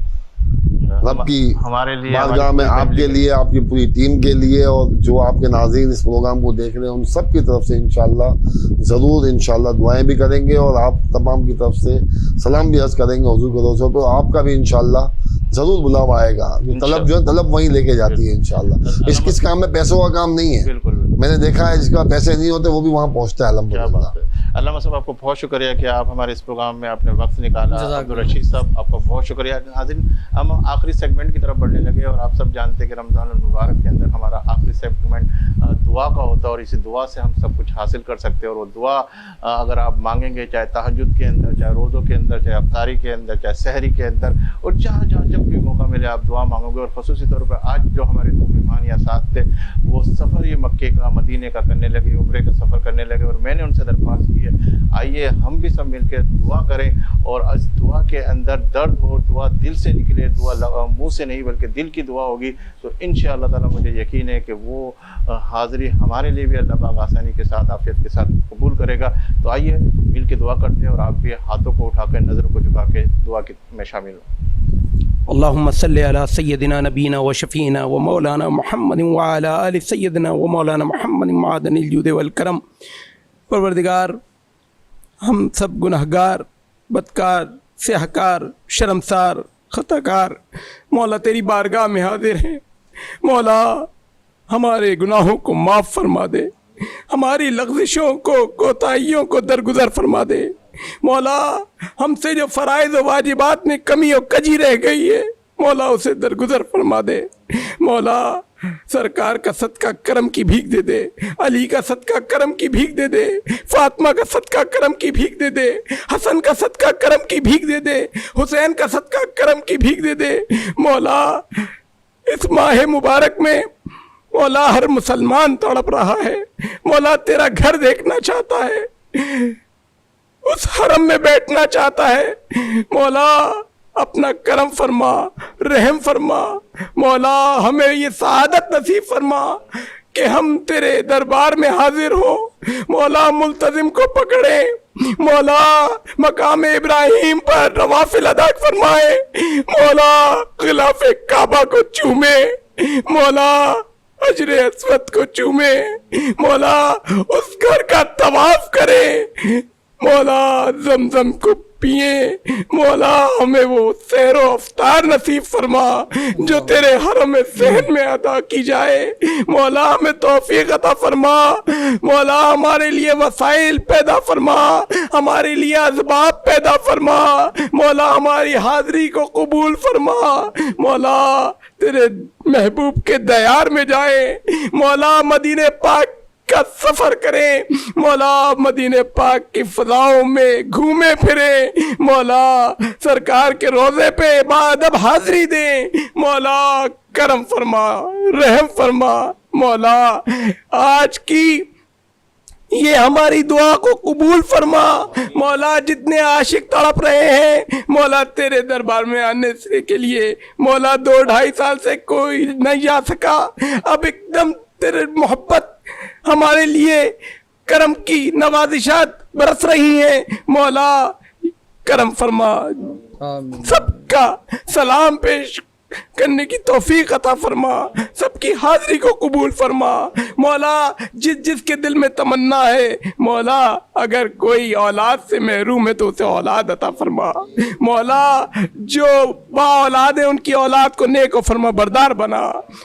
رب کی ہمارے لیے بارگاہ میں آپ کے لیے، آپ کی پوری ٹیم کے لیے، اور جو آپ کے ناظرین اس پروگرام کو دیکھ رہے ہیں ان سب کی طرف سے انشاءاللہ ضرور انشاءاللہ دعائیں بھی کریں گے، اور آپ تمام کی طرف سے سلام بھی عرض کریں گے حضور کے دوستوں پہ، آپ کا بھی انشاءاللہ ضرور بلاوا آئے گا۔ طلب جو ہے طلب وہیں لے کے جاتی ہے انشاءاللہ، اس کام میں پیسوں کا کام نہیں ہے، بالکل میں نے دیکھا ہے جس کا پیسے نہیں ہوتے وہ بھی وہاں پہنچتا ہے الحمدللہ۔ علامہ صاحب آپ کو بہت شکریہ کہ آپ ہمارے اس پروگرام میں اپنے وقت نکالا. جزاک عبدالرشید صاحب آپ کا بہت شکریہ. ناظرین ہم آخری سیگمنٹ کی طرف بڑھنے لگے اور آپ سب جانتے ہیں کہ رمضان المبارک کے اندر ہمارا آخری سیگمنٹ دعا کا ہوتا ہے اور اسی دعا سے ہم سب کچھ حاصل کر سکتے ہیں. اور وہ دعا اگر آپ مانگیں گے چاہے تہجد کے اندر, چاہے روزوں کے اندر, چاہے افطاری کے اندر, چاہے سحری کے اندر, اور جہاں جہاں جب بھی موقع ملے آپ دعا مانگو گے. اور خصوصی طور پر آج جو ہمارے دو مہمان یا ساتھ تھے وہ سفر یہ مکے کا مدینے کا کرنے لگے, عمرے کا سفر کرنے لگے, اور میں نے ان سے درخواست کی ہے آئیے ہم بھی سب مل کے دعا کریں اور اس دعا کے اندر درد ہو, دعا دل سے نکلے, دعا منہ سے نہیں بلکہ دل کی دعا ہوگی تو انشاءاللہ تعالی مجھے یقین ہے کہ وہ حاضری ہمارے لیے بھی اللہ پاک آسانی کے ساتھ عافیت کے ساتھ قبول کرے گا. تو آئیے مل کے دعا کرتے ہیں اور آپ بھی ہاتھوں کو اٹھا کے نظروں کو جھکا کے دعا میں شامل ہوں. اللهم صل على سيدنا نبينا وشفينا ومولانا محمد وعلى آل سيدنا ومولانا محمد معدن الجود والکرم. پروردگار ہم سب گنہگار, بدکار, سیاہکار, شرمسار, خطاکار مولا تیری بارگاہ میں حاضر ہیں. مولا ہمارے گناہوں کو معاف فرما دے, ہماری لغزشوں کو, کوتاہیوں کو درگزر فرما دے. مولا ہم سے جو فرائض و واجبات میں کمی و کجی رہ گئی ہے مولا اسے درگزر فرما دے. مولا سرکار کا صدقہ کرم کی بھیک دے دے, علی کا صدقہ کرم کی بھیک دے دے, فاطمہ کا صدقہ کرم کی بھیک دے دے, حسن کا صدقہ کرم کی بھیک دے دے, حسین کا صدقہ کرم کی بھیک دے دے. مولا اس ماہ مبارک میں مولا ہر مسلمان تڑپ رہا ہے, مولا تیرا گھر دیکھنا چاہتا ہے, اس حرم میں بیٹھنا چاہتا ہے. مولا اپنا کرم فرما, رحم فرما. مولا ہمیں یہ سعادت نصیب فرما کہ ہم تیرے دربار میں حاضر ہو. مولا ملتزم کو پکڑے, مولا مقام ابراہیم پر نوافل ادا فرمائے, مولا غلاف کعبہ کو چومے, مولا حجر اسود کو چومے, مولا اس گھر کا طواف کرے, مولا زمزم کو پیئے. مولا ہمیں وہ سیر و افطار نصیب فرما جو تیرے حرم ذہن میں ادا کی جائے. مولا ہمیں توفیق عطا فرما. مولا ہمارے لیے وسائل پیدا فرما, ہمارے لیے اسباب پیدا فرما. مولا ہماری حاضری کو قبول فرما. مولا تیرے محبوب کے دیار میں جائے. مولا مدینہ پاک کا سفر کریں. مولا مدینہ پاک کی فضاؤں میں گھومے پھرے. مولا سرکار کے روضے پہ بادب حاضری دیں. مولا کرم فرما, رحم فرما. مولا آج کی یہ ہماری دعا کو قبول فرما. مولا جتنے عاشق تڑپ رہے ہیں مولا تیرے دربار میں آنے کے لیے مولا 2-2.5 سال سے کوئی نہیں آ سکا, اب ایک دم تیرے محبت ہمارے لیے کرم کی نوازشات برس رہی ہیں. مولا کرم فرما, سب کا سلام پیش کرنے کی توفیق عطا فرما, سب کی حاضری کو قبول فرما. مولا جس کے دل میں تمنا ہے مولا اگر کوئی اولاد سے محروم ہے تو اسے اولاد عطا فرما. مولا جو با اولاد ہے ان کی اولاد کو نیک و فرما بردار بنا.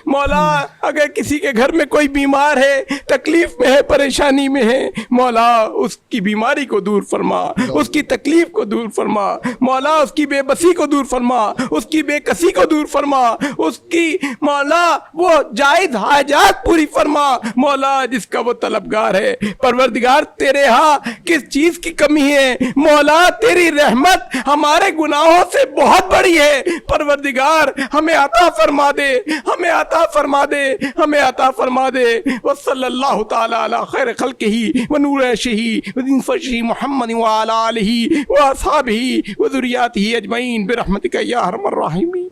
مولا اگر کسی کے گھر میں کوئی بیمار ہے, تکلیف میں ہے, پریشانی میں ہے, مولا اس کی بیماری کو دور فرما, اس کی تکلیف کو دور فرما. مولا اس کی بے بسی کو دور فرما, اس کی بے کسی کو دور فرما, اس کی مولا وہ جائز حاجات پوری فرما. مولا جس کا وہ طلبگار ہے پروردگار تیرے ہاں کس چیز کی کمی ہے. مولا تیری رحمت ہمارے گناہوں سے بہت بڑی ہے. پروردگار ہمیں عطا فرما دے, ہمیں عطا فرما دے, ہمیں عطا فرما دے. وصلی اللہ تعالی علی خیر خلقہ ونور عرشہ ودین فرشہ محمد وعلی آلہ واصحابہ وذریاتہ اجمعین برحمتک یا ارحم الراحمین.